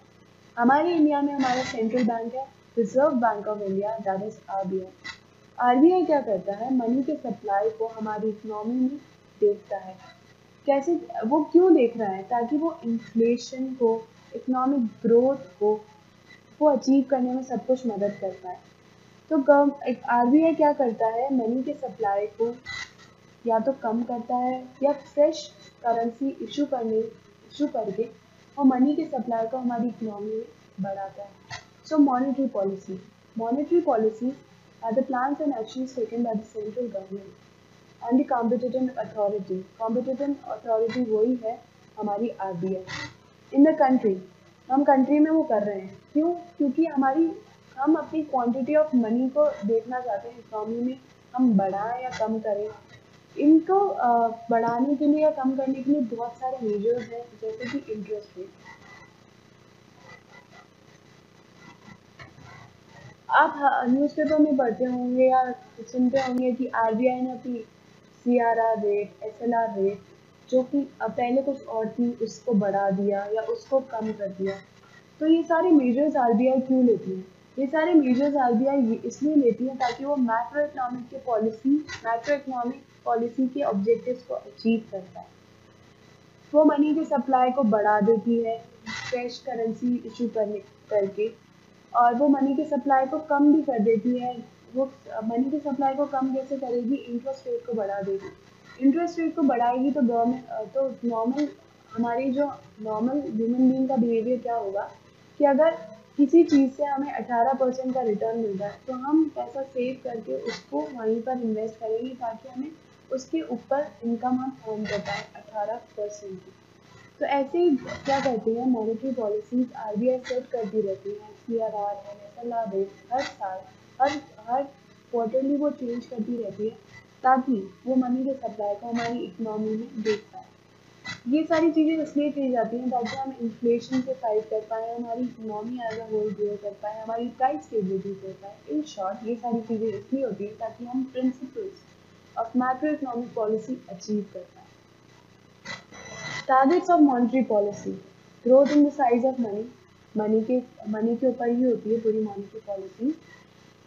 हमारे इंडिया में हमारा सेंट्रल बैंक है reserve bank of India, that is RBI. RBI क्या करता है, मनी के सप्लाई को हमारी इकोनॉमी में देखता है। कैसे, वो क्यों देख रहा है, ताकि वो इन्फ्लेशन को, इकोनॉमिक ग्रोथ को वो अचीव करने में सब कुछ मदद कर पाए। तो आरबीआई क्या करता है, मनी के सप्लाई को या तो कम करता है या फ्रेश करेंसी इशू करके और मनी के सप्लाई को हमारी इकोनॉमी में बढ़ाता है। So monetary policy are the plans and actions taken by the central government and the competent authority. Competent authority वही है हमारी आरबीआई इन द कंट्री। हम कंट्री में वो कर रहे हैं, क्यों, क्योंकि हम अपनी क्वांटिटी ऑफ मनी को देखना चाहते हैं, इकोनॉमी में हम बढ़ाएं या कम करें। इनको बढ़ाने के लिए या कम करने के लिए बहुत सारे मेजर्स हैं, जैसे कि इंटरेस्ट रेट। आप न्यूज़पेपर में पढ़ते होंगे या सुनते होंगे कि आरबीआई ने अपनी सीआरआर रेट, एसएलआर रेट, जो कि पहले कुछ और थी, उसको बढ़ा दिया या उसको कम कर दिया। तो ये सारे मेजर्स आरबीआई क्यों लेती है, ये सारे मेजर्स आरबीआई इसलिए लेती है ताकि वो मैक्रो इकोनॉमिक पॉलिसी के ऑब्जेक्टिव्स को अचीव कर पाए। वो मनी के सप्लाई को बढ़ा देती है फ्रेश करेंसी इशू करके, और वो मनी के सप्लाई को कम भी कर देती है। वो मनी के सप्लाई को कम कैसे करेगी, इंटरेस्ट रेट को बढ़ा देगी। इंटरेस्ट रेट को बढ़ाएगी तो हमारी जो नॉर्मल ह्यूमन बीइंग का बिहेवियर क्या होगा कि अगर किसी चीज़ से हमें 18% का रिटर्न मिल रहा है तो हम पैसा सेव करके उसको वहीं पर इन्वेस्ट करेंगे ताकि हमें उसके ऊपर इनकम हम अर्न कर पाएँ 18% की। तो ऐसे ही क्या करती है मॉनेटरी पॉलिसीज आरबीआई सेट करती रहती है, सीआरआर है, एसएलआर रेट हर साल हर क्वार्टरली वो चेंज करती रहती है ताकि वो मनी के सप्लाई को हमारी इकोनॉमी में देख पाए। ये सारी चीज़ें इसलिए की जाती हैं ताकि हम इन्फ्लेशन से फाइट कर पाएँ, हमारी economy as a whole grow कर पाएँ, हमारी प्राइस स्टेबिलिटी कर पाएँ। इन शॉर्ट ये सारी चीज़ें इसलिए होती हैं ताकि हम principles of macro economic policy achieve कर पाएँ। Targets of monetary policy, growth in the size of money, money के ऊपर ही होती है पूरी monetary policy.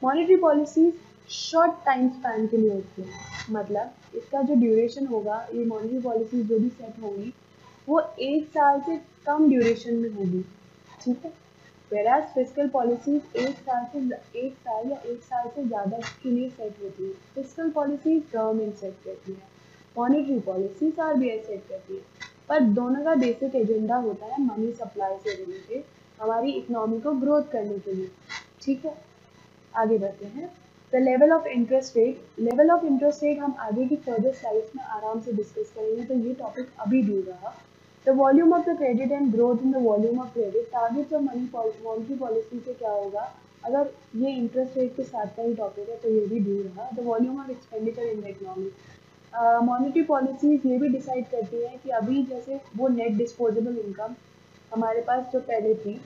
Monetary policy short time span के लिए होती है, मतलब इसका जो ड्यूरेशन होगा, ये मॉनेटरी पॉलिसी जो भी सेट होंगी वो 1 साल से कम ड्यूरेशन में होगी, ठीक है। वेराज फिस्कल पॉलिसीज 1 साल या 1 साल से ज़्यादा के लिए सेट होती है। फिस्कल पॉलिसीज गवर्नमेंट सेट करती है, मॉनेटरी पॉलिसीज आरबीआई सेट करती है, पर दोनों का बेसिक एजेंडा होता है मनी सप्लाई से रिलेटेड, हमारी इकोनॉमी को ग्रोथ करने के लिए, ठीक है। आगे बढ़ते हैं। The level of interest rate हम आगे की फर्दर स्लाइड्स में आराम से डिस्कस करेंगे, तो ये टॉपिक अभी दूर रहा। The volume of the credit and growth in the volume of credit, targets of monetary policy से क्या होगा, अगर ये इंटरेस्ट रेट के साथ का ही टॉपिक है तो ये भी दूर रहा। The volume of expenditure in the economy, monetary policies ये भी डिसाइड करती है कि अभी जैसे वो नेट डिस्पोजेबल इनकम हमारे पास जो पहले थी,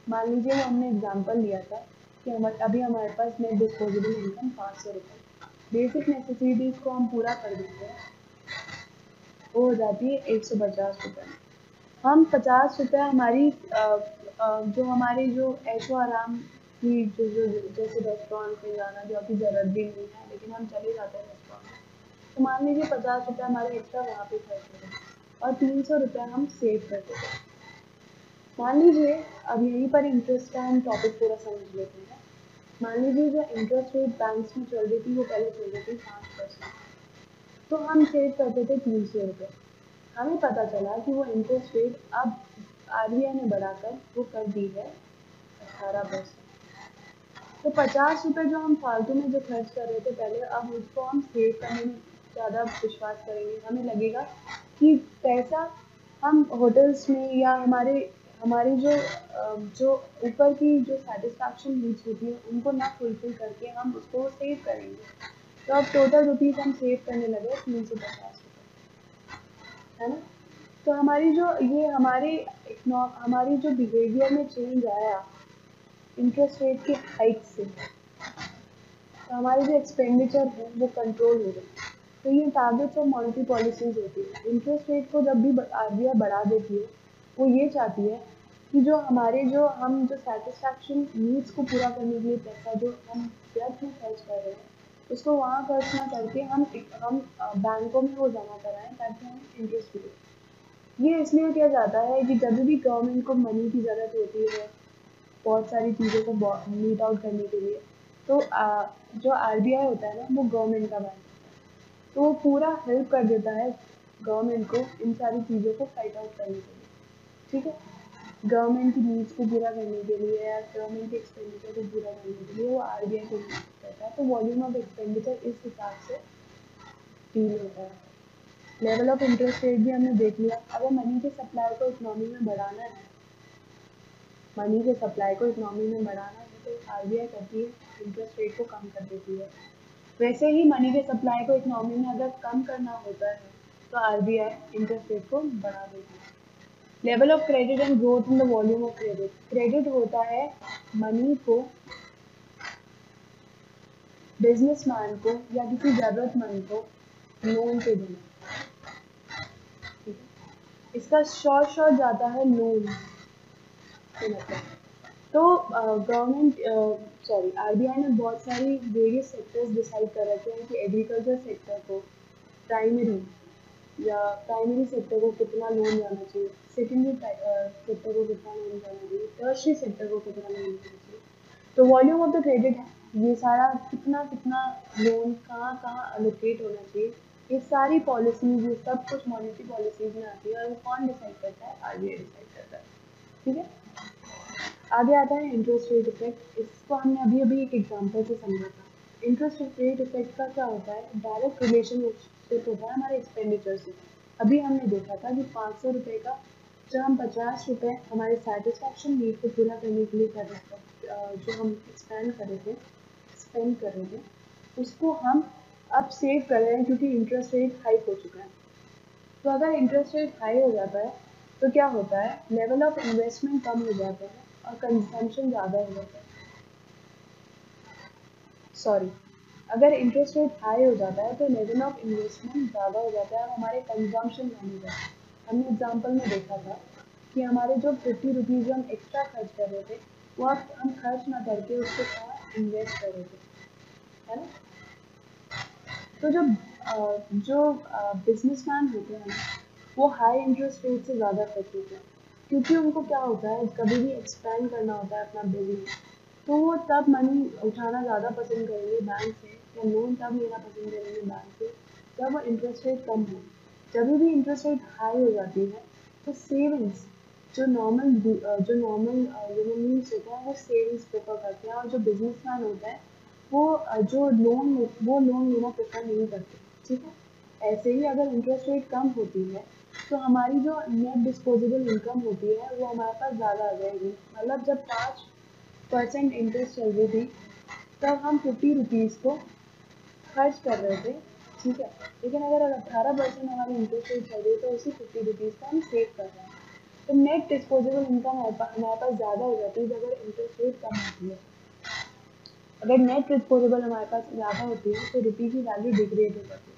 मान लीजिए वो हमने एग्जांपल लिया था कि अभी हमारे पास नेट डिस्पोजेबल इनकम 500 रुपये, बेसिक नेसेसिटीज़ को हम पूरा कर देते हैं, वो हो जाती है 150 रुपये। हम 50 रुपये हमारी जो हमारे जो ऐशो आराम की जो जैसे रेस्टोरेंट में जाना जो अभी ज़रूरत भी नहीं है, लेकिन हम चले जाते हैं रेस्टोरेंट में, तो मान लीजिए 50 रुपये हमारे एक्स्ट्रा वहाँ पे खर्च हो गए और 300 रुपये हम सेव कर देते हैं। मान लीजिए अब यहीं पर इंटरेस्ट का हम टॉपिक पूरा समझ लेते हैं। मान लीजिए जो इंटरेस्ट रेट बैंक्स में चल रही थी वो पहले चल रही थी 5%, तो हम सेव करते थे 300 रुपये। हमें पता चला कि वो इंटरेस्ट रेट अब आरबीआई ने बढ़ाकर वो कर दी है 18%। तो 50 रुपये जो हम फालतू में जो खर्च कर रहे थे पहले, अब उसको हम सेव करने में ज़्यादा विश्वास करेंगे। हमें लगेगा कि पैसा हम होटल्स में या हमारी जो ऊपर की जो सेटिस्फैक्शन नीड्स होती है उनको ना फुलफिल करके हम उसको सेव करेंगे। तो अब टोटल रुपीज़ हम सेव करने लगे 350 रुपये, है ना। तो हमारी जो बिहेवियर में चेंज आया इंटरेस्ट रेट के हाइक से, तो हमारे जो एक्सपेंडिचर है वो कंट्रोल हो गए। तो ये टारगेट्स ऑफ मॉनेटरी पॉलिसीज होती है। इंटरेस्ट रेट को जब भी आरबीआई बढ़ा देती है, वो ये चाहती है कि हम जो सेटिस्फैक्शन नीड्स को पूरा करने के लिए पैसा जो हम व्यर्थ में खर्च कर रहे हैं, उसको वहाँ खर्च ना करके हम बैंकों में वो जमा कराएं ताकि हमें इंटरेस्ट मिले। ये इसलिए किया जाता है कि जब भी गवर्नमेंट को मनी की ज़रूरत होती है बहुत सारी चीज़ों को मीट आउट करने के लिए, तो जो आरबीआई होता है ना वो गवर्नमेंट का बैंक होता है, तो वो पूरा हेल्प कर देता है गवर्नमेंट को इन सारी चीज़ों को फाइट आउट करने के लिए, ठीक है। गवर्नमेंट की नीड्स को पूरा करने के लिए या गवर्नमेंट के एक्सपेंडिचर को पूरा करने के लिए वो आरबीआई को करता है। तो वॉल्यूम ऑफ एक्सपेंडिचर इस हिसाब से डील होता है। लेवल ऑफ इंटरेस्ट रेट भी हमने देख लिया। अगर मनी के सप्लाई को इकोनॉमी में बढ़ाना है तो आरबीआई करती है इंटरेस्ट रेट को कम कर देती है। वैसे ही मनी के सप्लाई को इकोनॉमी में अगर कम करना होता है तो आरबीआई इंटरेस्ट रेट को बढ़ा देती है। Level of credit and growth in the volume of credit, credit होता है मनी को बिजनेसमैन को या किसी ज़रूरतमंद को लोन पे देना, ठीक है। इसका शॉर्ट जाता है लोन के मतलब। तो आरबीआई ने बहुत सारी वेरियस सेक्टर्स डिसाइड कर रखे हैं कि एग्रीकल्चर सेक्टर को प्राइमरी सेक्टर को कितना लोन जाना चाहिए, सेकेंडरी सेक्टर को कितना लोन जाना चाहिए, टर्शरी सेक्टर को कितना लोन जाना चाहिए। तो वॉल्यूम ऑफ द क्रेडिट है, ये सारा कितना लोन कहाँ कहाँ अलोकेट होना चाहिए, ये सारी पॉलिसीज, ये सब कुछ मॉनेटरी पॉलिसीज में आती है और वो कौन डिसाइड करता है, आरबीआई डिसाइड करता है, ठीक है। आगे आता है इंटरेस्ट रेट इफेक्ट। इसको हमने अभी एक एग्जांपल से समझा था। इंटरेस्ट रेट इफेक्ट का क्या होता है, डायरेक्ट रिलेशनशिप होता है हमारे एक्सपेंडिचर से। अभी हमने देखा था कि 500 रुपये का जो हम 50 रुपये हमारे सेटिस्फैक्शन नीड को पूरा करने के लिए कर रहे थे, जो हम स्पेंड कर रहे थे उसको हम अब सेव कर रहे हैं क्योंकि इंटरेस्ट रेट हाइक हो चुका है। तो अगर इंटरेस्ट रेट हाई हो जाता है तो क्या होता है, लेवल ऑफ इन्वेस्टमेंट कम हो जाता है और कंजम्पशन ज़्यादा हो जाता है। अगर इंटरेस्ट रेट हाई हो जाता है तो लेवल ऑफ इन्वेस्टमेंट ज़्यादा हो जाता है और हमारे कंजम्पशन कम हो जाता है। हमने एग्जाम्पल में देखा था कि हमारे जो 50 रुपीज़ जो हम एक्स्ट्रा खर्च कर रहे थे वो अब हम खर्च ना करके उसको कहाँ इन्वेस्ट कर रहे थे, है ना। तो जो बिजनेसमैन होते हैं ना वो हाई इंटरेस्ट रेट से ज़्यादा खर्च होते हैं, क्योंकि उनको क्या होता है कभी भी एक्सपेंड करना होता है अपना बिजनेस, तो वो तब मनी उठाना ज़्यादा पसंद करेंगे बैंक से या लोन तब लेना पसंद करेंगे बैंक से जब वो इंटरेस्ट रेट कम हो। जब भी इंटरेस्ट रेट हाई हो जाती है तो सेविंग्स जो नॉर्मल ह्यूमन बीइंग्स होते हैं वो सेविंग्स प्रेफर करते हैं, और जो बिजनेसमैन होता है वो वो लोन लेना प्रेफर नहीं करते, ठीक है। ऐसे ही अगर इंटरेस्ट रेट कम होती है तो हमारी जो नेट डिस्पोजेबल इनकम होती है वो हमारे पास ज़्यादा आ जाएगी। मतलब जब 5% इंटरेस्ट चल रही थी तब हम 50 रुपीज़ को खर्च कर रहे थे, ठीक है। लेकिन अगर 18% हमारी इंटरेस्ट रेट चल रही है तो उसी 50 रुपीज़ को हम सेव कर रहे हैं। तो नेट डिस्पोजेबल इनकम हमारे पास ज़्यादा हो जाती है जब अगर इंटरेस्ट रेट कम होती है। अगर नेट डिस्पोजेबल हमारे पास ज़्यादा होती है तो रुपये की वैल्यू डिग्रेड हो जाती है।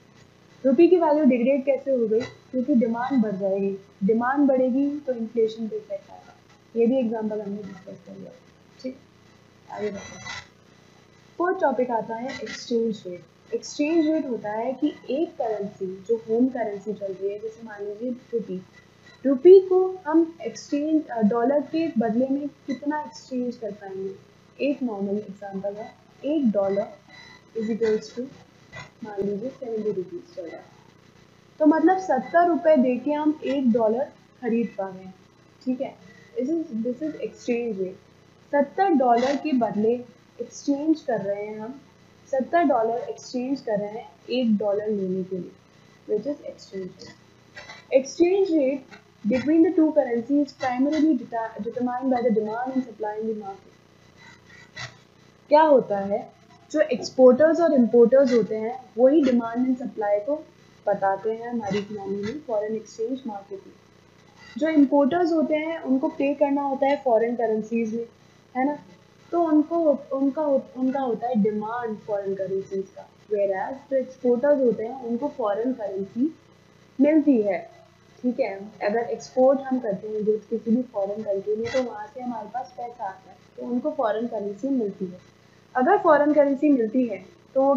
रुपये की वैल्यू डिग्रेड कैसे हो गई? क्योंकि डिमांड बढ़ जाएगी, डिमांड बढ़ेगी तो इन्फ्लेशन पे इफेक्ट आएगा। ये भी एग्जाम्पल हमने डिस्कस कर लिया, ठीक। आगे बढ़ते हैं। फोर्थ टॉपिक आता है एक्सचेंज रेट। एक्सचेंज रेट होता है कि एक करेंसी जो होम करेंसी चल रही है, जैसे मान लीजिए रुपी को हम एक्सचेंज डॉलर के बदले में कितना एक्सचेंज कर पाएंगे। एक नॉर्मल एग्जांपल है, $1 इज इक्वल्स टू मान लीजिए 70 रुपीज़ चल रहा है, तो मतलब 70 रुपये दे के हम $1 खरीद पा रहे हैं, ठीक है। This is exchange rate. $70 के बदले एक्सचेंज कर रहे हैं हम, $70 एक्सचेंज कर रहे हैं $1 लेने के लिए, which is exchange rate. Exchange rate between the two currencies is primarily determined by the demand and supply in the market. क्या होता है, जो एक्सपोर्टर्स और इम्पोर्टर्स होते हैं वही डिमांड एंड सप्लाई को बताते हैं हमारी इकोनॉमी में, फॉरेन एक्सचेंज मार्केट में। जो इम्पोर्टर्स होते हैं उनको पे करना होता है फॉरेन करेंसीज में, है ना, तो उनका होता है डिमांड फॉरेन करेंसीज का, वेयर एज जो एक्सपोर्टर्स होते हैं उनको फॉरेन करेंसी मिलती है, ठीक है। अगर एक्सपोर्ट हम करते हैं गुड्स किसी भी फॉरेन कंट्री में तो वहाँ से हमारे पास पैसा आता है, तो उनको फॉरेन करेंसी मिलती है। अगर फॉरेन करेंसी मिलती है तो वो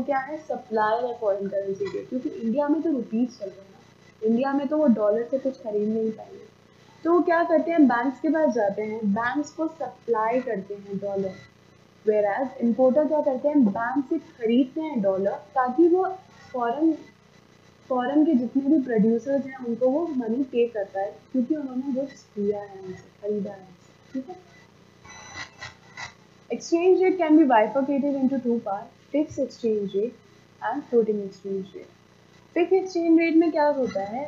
क्या है, सप्लाई है फॉरेन करेंसी के, क्योंकि इंडिया में तो रुपीज़ चल रहे हैं ना, इंडिया में तो वो डॉलर से कुछ खरीद नहीं पाएंगे, तो वो क्या करते हैं, बैंक्स के पास जाते हैं, बैंक्स को सप्लाई करते हैं डॉलर, वेयर एज इम्पोर्टर क्या करते हैं, बैंक से खरीदते हैं डॉलर ताकि वो फॉरेन के जितने भी प्रोड्यूसर्स हैं उनको वो मनी पे करता है, क्योंकि उन्होंने गुड्स लिया है उनसे, खरीदा है उनसे, ठीक है। Exchange rate can be bifurcated into two part, fix exchange rate and floating exchange rate. Fix exchange rate में क्या होता है,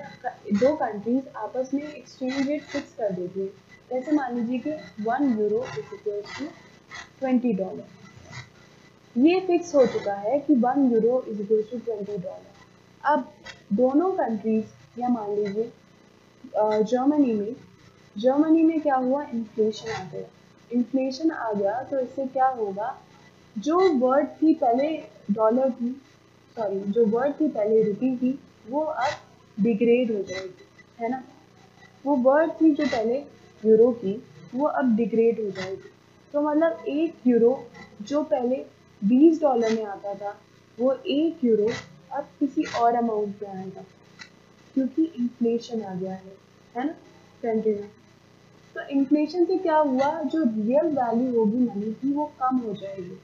दो कंट्रीज आपस में एक्सचेंज रेट फिक्स कर देती है। जैसे मान लीजिए कि €1 इज इक्वल्स टू $20, ये फिक्स हो चुका है कि €1 इज इक्वल्स टू $20। अब दोनों कंट्रीज या मान लीजिए जर्मनी में क्या हुआ, इन्फ्लेशन आ गया। इन्फ्लेशन आ गया तो इससे क्या होगा, जो वर्ड थी पहले डॉलर की, सॉरी जो वर्ड थी पहले रुपी की, वो अब डिग्रेड हो जाएगी, है ना। वो वर्ड थी जो पहले यूरो की, वो अब डिग्रेड हो जाएगी। तो मतलब €1 जो पहले $20 में आता था वो €1 अब किसी और अमाउंट में आएगा, क्योंकि इन्फ्लेशन आ गया है ना कंट्री में। तो इन्फ्लेशन से क्या हुआ, जो रियल वैल्यू होगी मनी की वो कम हो जाएगी।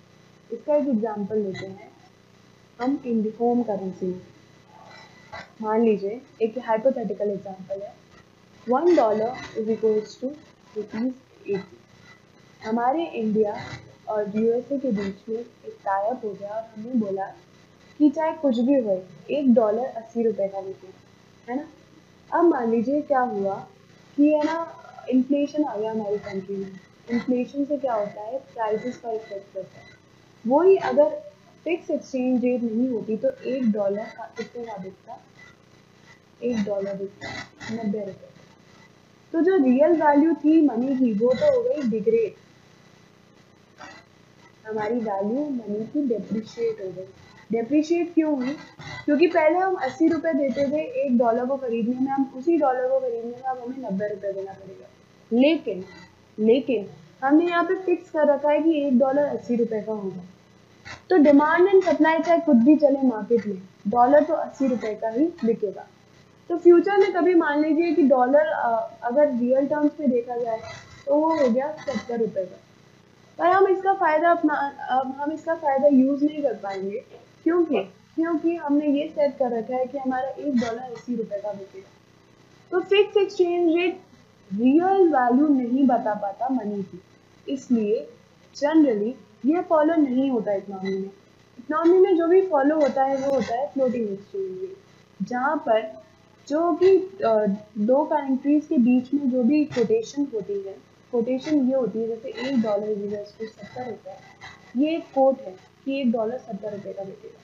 इसका एक एग्जांपल लेते हैं हम होम करेंसी में। मान लीजिए एक हाइपोथेटिकल एग्जांपल है, $1 इज इक्वल्स टू ₹80। हमारे इंडिया और यूएसए के बीच में एक टाइप हो गया और हमने बोला कि चाहे कुछ भी हो, $1 ₹80 का लेते हैं, है ना। अब मान लीजिए क्या हुआ कि है ना, इन्फ्लेशन आ गया हमारी कंट्री में। इन्फ्लेशन से क्या होता है, प्राइसेस पर इफेक्ट करता है। वही अगर फिक्स एक्सचेंज रेट नहीं होती तो $1 का कितने का बिकता, $1 बिकता 90 रुपये। तो जो रियल वैल्यू थी मनी की वो तो हो गई डिग्रेड, हमारी वैल्यू मनी की डेप्रिशिएट हो गई, डेप्रिशिएट क्यों हुई? क्योंकि पहले हम 80 रुपये देते थे $1 को खरीदने में, हम उसी डॉलर को खरीदने में अब हमें 90 रुपये देना पड़ेगा। लेकिन हमने यहाँ पे फिक्स कर रखा है कि $1 80 रुपये का होगा। तो डिमांड एंड सप्लाई चाहे कुछ भी चले मार्केट में, डॉलर तो 80 रुपये का ही बिकेगा। तो फ्यूचर में कभी मान लीजिए कि डॉलर अगर रियल टर्म्स में देखा जाए तो वो हो गया 70 रुपये का, पर हम इसका फ़ायदा यूज़ नहीं कर पाएंगे। क्योंकि हमने ये सेट कर रखा है कि हमारा $1 80 रुपये का बिकेगा। तो fix exchange rate real value नहीं बता पाता मनी की, इसलिए जनरली ये फॉलो नहीं होता इकोनॉमी में जो भी फॉलो होता है वो होता है फ्लोटिंग एक्सचेंज रेट, जहाँ पर जो कि दो कंट्रीज के बीच में जो भी कोटेशन होती है, कोटेशन ये होती है जैसे $1 इक्वल्स 70 रुपये, ये एक कोट है कि $1 70 रुपये का बिकेगा।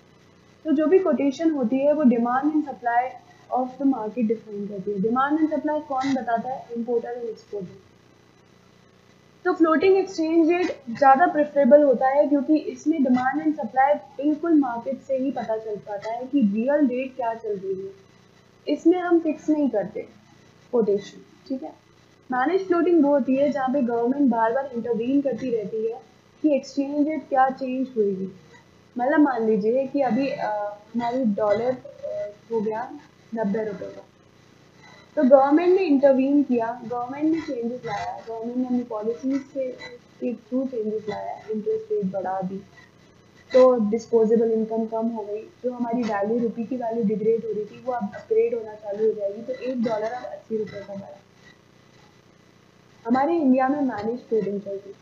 तो जो भी कोटेशन होती है वो demand and supply of the market define करती है। डिमांड एंड सप्लाई कौन बताता है? Importer and exporter. तो फ्लोटिंग एक्सचेंज रेट ज़्यादा प्रेफरेबल होता है क्योंकि इसमें डिमांड एंड सप्लाई बिल्कुल मार्केट से ही पता चल पाता है कि रियल रेट क्या चल रही है। इसमें हम फिक्स नहीं करते कोटेशन, ठीक है। मैनेज फ्लोटिंग वो होती है जहाँ पे गवर्नमेंट बार बार इंटरवीन करती रहती है कि एक्सचेंज रेट क्या चेंज होगी। मतलब मान लीजिए कि अभी हमारी डॉलर हो गया 90 रुपये का, तो गवर्नमेंट ने इंटरवीन किया, गवर्नमेंट ने चेंजेस लाया, गवर्नमेंट ने अपनी पॉलिसीज के थ्रू चेंजेस लाया, इंटरेस्ट रेट बढ़ा दी, तो डिस्पोजेबल इनकम कम हो गई, जो हमारी वैल्यू रुपी की वैल्यू डिग्रेड हो रही थी वो अब अपग्रेड होना चालू हो जाएगी, तो $1 अब 80 रुपये का बढ़ा। हमारे इंडिया में मैनेज फ्लोटिंग चलती,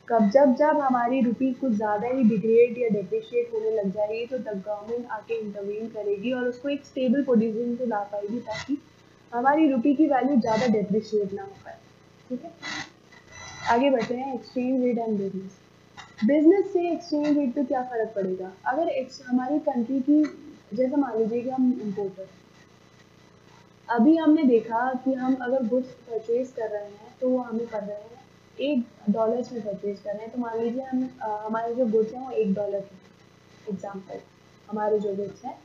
जब हमारी रुपी कुछ ज़्यादा ही डिग्रेड या डेप्रिशिएट होने लग जाएगी तो तब गवर्नमेंट आके इंटरवीन करेगी और उसको एक स्टेबल पोजीशन पे ला पाएगी ताकि हमारी रुपी की वैल्यू ज़्यादा डेप्रिशिएट ना हो पाए, ठीक है। आगे बढ़ते हैं, एक्सचेंज रेट एंड बिजनेस से एक्सचेंज रेट पे क्या फ़र्क पड़ेगा? अगर हमारी कंट्री की, जैसे मान लीजिए कि हम इम्पोर्टर, अभी हमने देखा कि हम अगर गुड्स परचेज कर रहे हैं तो वो हमें पड़ रहे हैं $1 में परचेज कर रहे हैं। तो मान लीजिए हम हमारे जो गुड्स हैं वो $1 के, एग्जाम्पल हमारे जो गुड्स हैं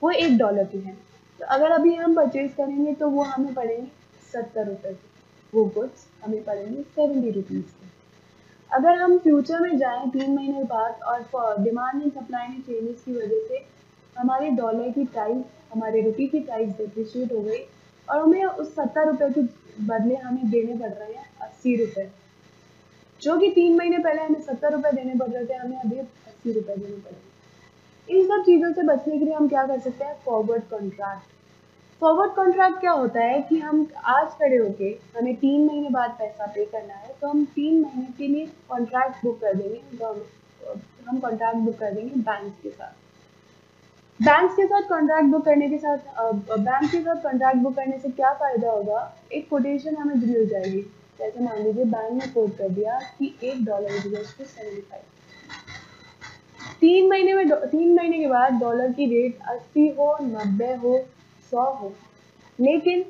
वो $1 के हैं, तो अगर अभी हम परचेज करेंगे तो वो हमें पड़ेंगे 70 रुपये के, वो गुड्स हमें पड़ेंगे 70 रुपीज़ के। अगर हम फ्यूचर में जाएं 3 महीने बाद और डिमांड एंड सप्लाई में चेंजेस की वजह से हमारे डॉलर की प्राइस, हमारे रुपये की प्राइस डिप्रिशिएट हो गई और हमें उस 70 रुपये के बदले हमें देने पड़ रहे हैं 80 रुपये, जो कि 3 महीने पहले हमें 70 रुपये देने पड़ रहे थे, हमें अभी 80 रुपये देने पड़ेंगे। इन सब चीज़ों से बचने के लिए हम क्या कर सकते हैं? Forward contract. फॉरवर्ड कॉन्ट्रैक्ट क्या होता है कि हम आज खड़े होके हमें 3 महीने बाद पैसा पे करना है, तो हम 3 महीने के लिए कॉन्ट्रैक्ट बुक कर देंगे, हम कॉन्ट्रैक्ट बुक कर देंगे बैंक के साथ। बैंक के साथ कॉन्ट्रैक्ट बुक करने से क्या फ़ायदा होगा? एक कोटेशन हमें मिल जाएगी, जैसे मान लीजिए बैंक ने कोट कर दिया कि $1 इक्वल्स टू 75। 3 महीने के बाद डॉलर की रेट 80 हो, 90 हो, 100 हो, लेकिन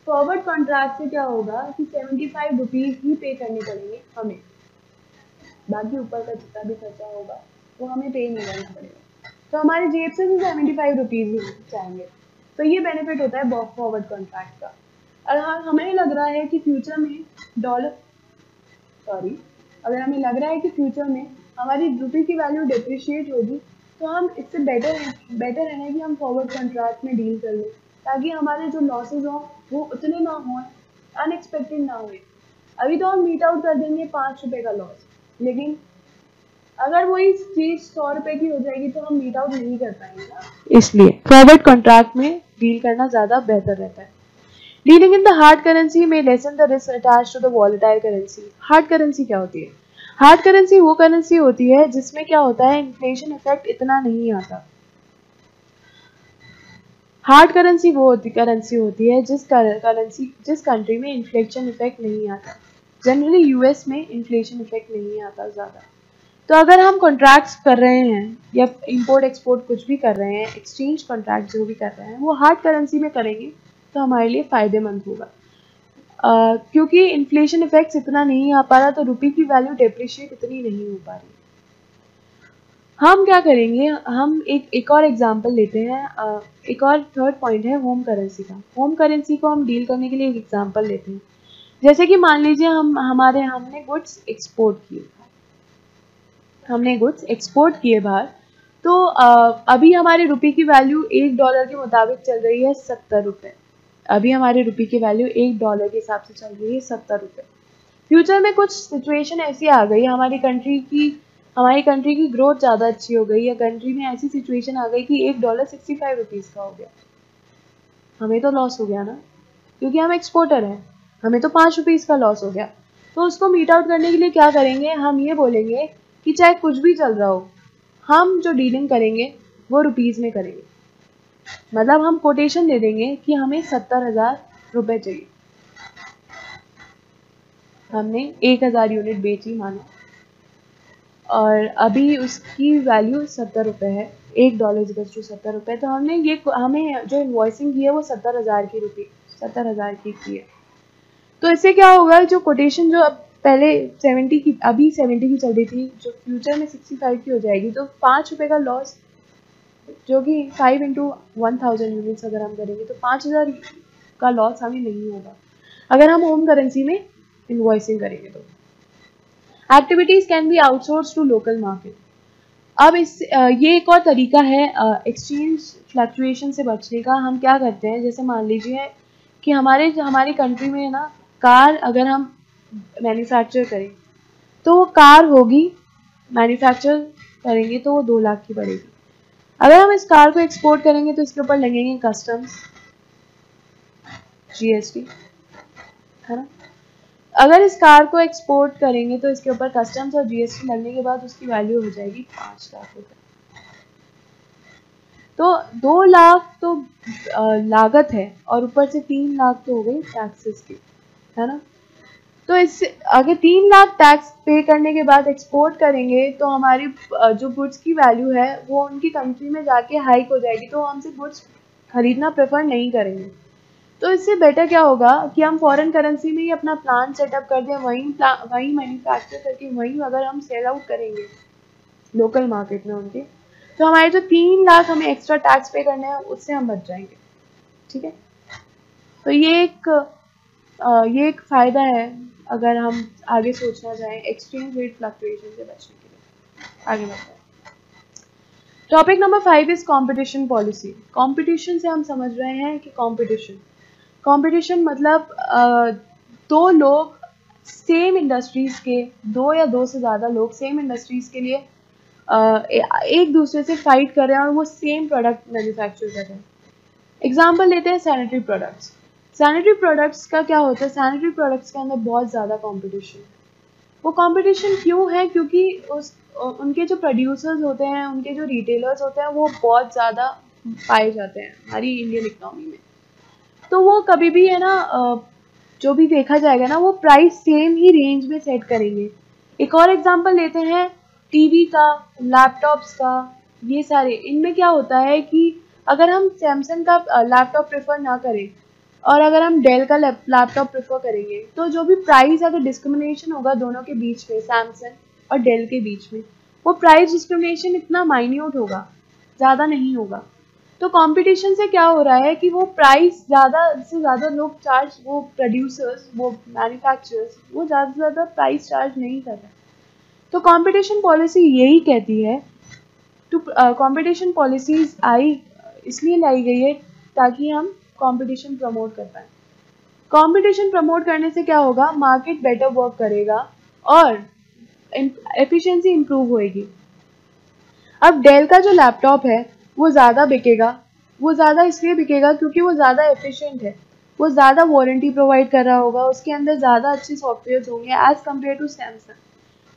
फॉरवर्ड कॉन्ट्रैक्ट से क्या होगा कि 75 रुपीज़ ही पे करने पड़ेंगे हमें, बाकी ऊपर का जितना भी खर्चा होगा वो हमें पे नहीं करना पड़ेगा, तो हमारे जेब से भी 75 रुपीज़ ही जाएंगे। तो ये बेनिफिट होता है फॉरवर्ड कॉन्ट्रैक्ट का। और हाँ, हमें लग रहा है कि फ्यूचर में अगर हमें लग रहा है कि फ्यूचर में हमारी रुपये की वैल्यू डिप्रिशिएट होगी, तो हम इससे बेटर है कि हम फॉरवर्ड कॉन्ट्रैक्ट में डील कर लें, ताकि हमारे जो लॉसेज हों वो उतने ना हों, अनएक्सपेक्टेड ना हो। अभी तो हम मीट आउट कर देंगे 5 रुपये का लॉस, लेकिन अगर वही चीज 100 रुपये की हो जाएगी तो हम मीट आउट नहीं कर पाएंगे ना, इसलिए फॉरवर्ड कॉन्ट्रैक्ट में डील करना ज़्यादा बेहतर रहता है। Dealing in the hard currency में lessen the risk attached to the volatile currency. Hard currency क्या होती है? हार्ड करेंसी वो करेंसी होती है जिसमें क्या होता है, इन्फ्लेशन इफेक्ट इतना नहीं आता। हार्ड करेंसी वो करेंसी होती है जिस कंट्री में इन्फ्लेशन इफेक्ट नहीं आता। जनरली यूएस में इन्फ्लेशन इफेक्ट नहीं आता ज़्यादा। तो अगर हम कॉन्ट्रैक्ट्स कर रहे हैं या इंपोर्ट एक्सपोर्ट कुछ भी कर रहे हैं, एक्सचेंज कॉन्ट्रैक्ट जो भी कर रहे हैं वो हार्ड करेंसी में करेंगे तो हमारे लिए फ़ायदेमंद होगा, क्योंकि इन्फ्लेशन इफेक्ट्स इतना नहीं आ पा रहा, तो रुपये की वैल्यू डेप्रिशिएट इतनी नहीं हो पा रही। हम क्या करेंगे, हम एक और एग्जांपल लेते हैं। एक और थर्ड पॉइंट है होम करेंसी का। होम करेंसी को हम डील करने के लिए एक एग्जांपल लेते हैं। जैसे कि मान लीजिए हमने गुड्स एक्सपोर्ट किए, हमने गुड्स एक्सपोर्ट किए बाहर, तो अभी हमारे रुपये की वैल्यू $1 के मुताबिक चल रही है 70 रुपये। अभी हमारे रुपये की वैल्यू $1 के हिसाब से चल रही है 70 रुपये। फ्यूचर में कुछ सिचुएशन ऐसी आ गई, हमारी कंट्री की ग्रोथ ज़्यादा अच्छी हो गई, या कंट्री में ऐसी सिचुएशन आ गई कि $1 65 रुपीज़ का हो गया, हमें तो लॉस हो गया ना, क्योंकि हम एक्सपोर्टर हैं, हमें तो 5 रुपीज़ का लॉस हो गया। तो उसको मीट आउट करने के लिए क्या करेंगे, हम ये बोलेंगे कि चाहे कुछ भी चल रहा हो, हम जो डीलिंग करेंगे वो रुपीज़ में करेंगे। मतलब हम कोटेशन दे देंगे कि हमें 70,000 रुपये चाहिए, हमने 1,000 यूनिट बेची मानो, और अभी उसकी वैल्यू 70 रुपये है, $1 इक्वल्स टू 70 रुपये। तो हमें जो इन्वॉइसिंग की है वो 70,000 की है। तो इससे क्या होगा, जो कोटेशन जो अब पहले 70 की, अभी 70 की चल रही थी, जो फ्यूचर में 65 की हो जाएगी, तो 5 रुपये का लॉस, जो कि 5 इंटू 1000 यूनिट्स अगर हम करेंगे तो 5,000 का लॉस हमें नहीं होगा अगर हम होम करेंसी में इन्वॉइसिंग करेंगे। तो activities can be outsource to local market. अब ये एक और तरीका है एक्सचेंज फ्लक्चुएशन से बचने का। हम क्या करते हैं, जैसे मान लीजिए कि हमारी कंट्री में ना कार अगर हम मैन्युफैक्चर करें, तो वो कार होगी, मैन्युफैक्चर करेंगे तो वो 2 लाख की पड़ेगी। अगर हम इस कार को एक्सपोर्ट करेंगे तो इसके ऊपर लगेंगे कस्टम्स, GST, है ना। अगर इस कार को एक्सपोर्ट करेंगे तो इसके ऊपर कस्टम्स और GST लगने के बाद उसकी वैल्यू हो जाएगी 5 लाख रुपए। तो 2 लाख तो लागत है, और ऊपर से 3 लाख तो हो गई टैक्सेस की, है ना। तो इससे अगर 3 लाख टैक्स पे करने के बाद एक्सपोर्ट करेंगे तो हमारी जो गुड्स की वैल्यू है वो उनकी कंट्री में जाके हाइक हो जाएगी, तो हमसे गुड्स खरीदना प्रेफर नहीं करेंगे। तो इससे बेटर क्या होगा कि हम फॉरेन करेंसी में ही अपना प्लान सेटअप कर दें, वहीं मैन्युफैक्चर करके वहीं अगर हम सेल आउट करेंगे लोकल मार्केट में उनके, तो हमारे जो 3 लाख हमें एक्स्ट्रा टैक्स पे करने हैं उससे हम बच जाएंगे। ठीक है, तो ये एक फ़ायदा है अगर हम आगे सोचना चाहें एक्सचेंज रेट फ्लक्चुएशन से बचने के लिए। आगे बढ़ते हैं। Topic number 5 is competition policy. Competition से हम समझ रहे हैं कि कंपटीशन मतलब दो लोग सेम इंडस्ट्रीज के, 2 या 2 से ज़्यादा लोग सेम इंडस्ट्रीज के लिए एक दूसरे से फाइट कर रहे हैं और वो सेम प्रोडक्ट मैन्युफैक्चर कर रहे हैं। एग्जाम्पल लेते हैं सैनिटरी प्रोडक्ट्स। सैनिटरी प्रोडक्ट्स का क्या होता है, सैनिटरी प्रोडक्ट्स के अंदर बहुत ज़्यादा कंपटीशन। वो कंपटीशन क्यों है, क्योंकि उनके जो प्रोड्यूसर्स होते हैं, उनके जो रिटेलर्स होते हैं, वो बहुत ज़्यादा पाए जाते हैं हमारी इंडियन इकोनॉमी में। तो वो कभी भी है ना, जो भी देखा जाएगा ना, वो प्राइस सेम ही रेंज में सेट करेंगे। एक और एग्जांपल लेते हैं टीवी का, लैपटॉप्स का। ये सारे, इनमें क्या होता है कि अगर हम सैमसंग का लैपटॉप प्रेफर ना करें और अगर हम डेल का लैपटॉप प्रेफर करेंगे, तो जो भी प्राइस अगर डिस्क्रिमिनेशन होगा दोनों के बीच में, सैमसंग और डेल के बीच में, वो प्राइस डिस्क्रिमिनेशन इतना माइन्यूट होगा, ज़्यादा नहीं होगा। तो कंपटीशन से क्या हो रहा है कि वो प्राइस ज़्यादा से ज़्यादा लोग चार्ज, वो प्रोड्यूसर्स, वो मैन्युफैक्चरर्स, वो ज़्यादा से ज़्यादा प्राइस चार्ज नहीं कर रहे। तो कंपटीशन पॉलिसी यही कहती है, कंपटीशन पॉलिसीज इसलिए लाई गई है ताकि हम कंपटीशन प्रमोट कर पाए। कंपटीशन प्रमोट करने से क्या होगा, मार्केट बेटर वर्क करेगा और एफिशिएंसी इंप्रूव होएगी। अब डेल का जो लैपटॉप है वो ज़्यादा बिकेगा, वो ज़्यादा इसलिए बिकेगा क्योंकि वो ज़्यादा एफिशिएंट है, वो ज़्यादा वारंटी प्रोवाइड कर रहा होगा, उसके अंदर ज़्यादा अच्छे सॉफ्टवेयर होंगे एज कम्पेयर टू सैमसंग,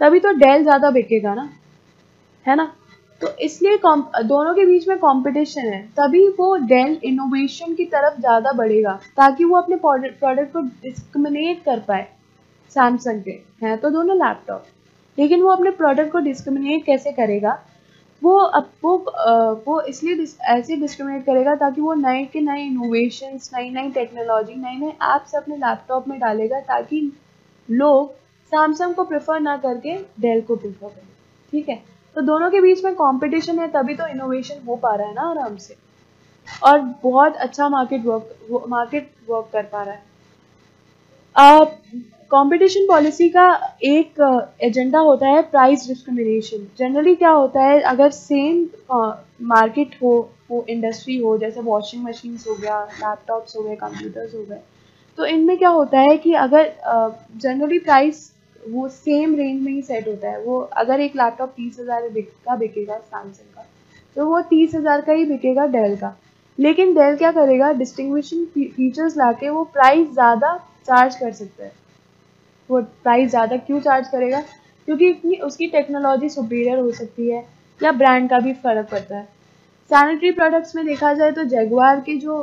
तभी तो डेल ज़्यादा बिकेगा ना, है ना। तो इसलिए दोनों के बीच में कंपटीशन है, तभी वो डेल इनोवेशन की तरफ ज़्यादा बढ़ेगा ताकि वो अपने प्रोडक्ट को डिस्क्रिमिनेट कर पाए। सैमसंग के हैं तो दोनों लैपटॉप, लेकिन वो अपने प्रोडक्ट को डिस्क्रिमिनेट कैसे करेगा, वो इसलिए ऐसे डिस्क्रिमिनेट करेगा ताकि वो नए के नए इनोवेशंस, नई टेक्नोलॉजी, नए ऐप्स अपने लैपटॉप में डालेगा ताकि लोग सैमसंग को प्रेफर ना करके डेल को प्रेफर करें। ठीक है, तो दोनों के बीच में कंपटीशन है, तभी तो इनोवेशन हो पा रहा है ना आराम से, और बहुत अच्छा मार्केट वर्क कर पा रहा है। कंपटीशन पॉलिसी का एक एजेंडा होता है प्राइस डिस्क्रिमिनेशन। जनरली क्या होता है, अगर सेम मार्केट हो, वो इंडस्ट्री हो, जैसे वॉशिंग मशीन्स हो गया, लैपटॉप्स हो गए, कंप्यूटर्स हो गए, तो इनमें क्या होता है कि अगर जनरली प्राइस वो सेम रेंज में ही सेट होता है। वो अगर एक लैपटॉप 30,000 का बिकेगा सैमसंग का, तो वो 30,000 का ही बिकेगा डेल का। लेकिन डेल क्या करेगा, डिस्टिंग्विशिंग फीचर्स लाके वो प्राइस ज़्यादा चार्ज कर सकता है। वो प्राइस ज़्यादा क्यों चार्ज करेगा, क्योंकि इतनी उसकी टेक्नोलॉजी सुपीरियर हो सकती है, या ब्रांड का भी फर्क पड़ता है। सैनिटरी प्रोडक्ट्स में देखा जाए तो जगुआर के जो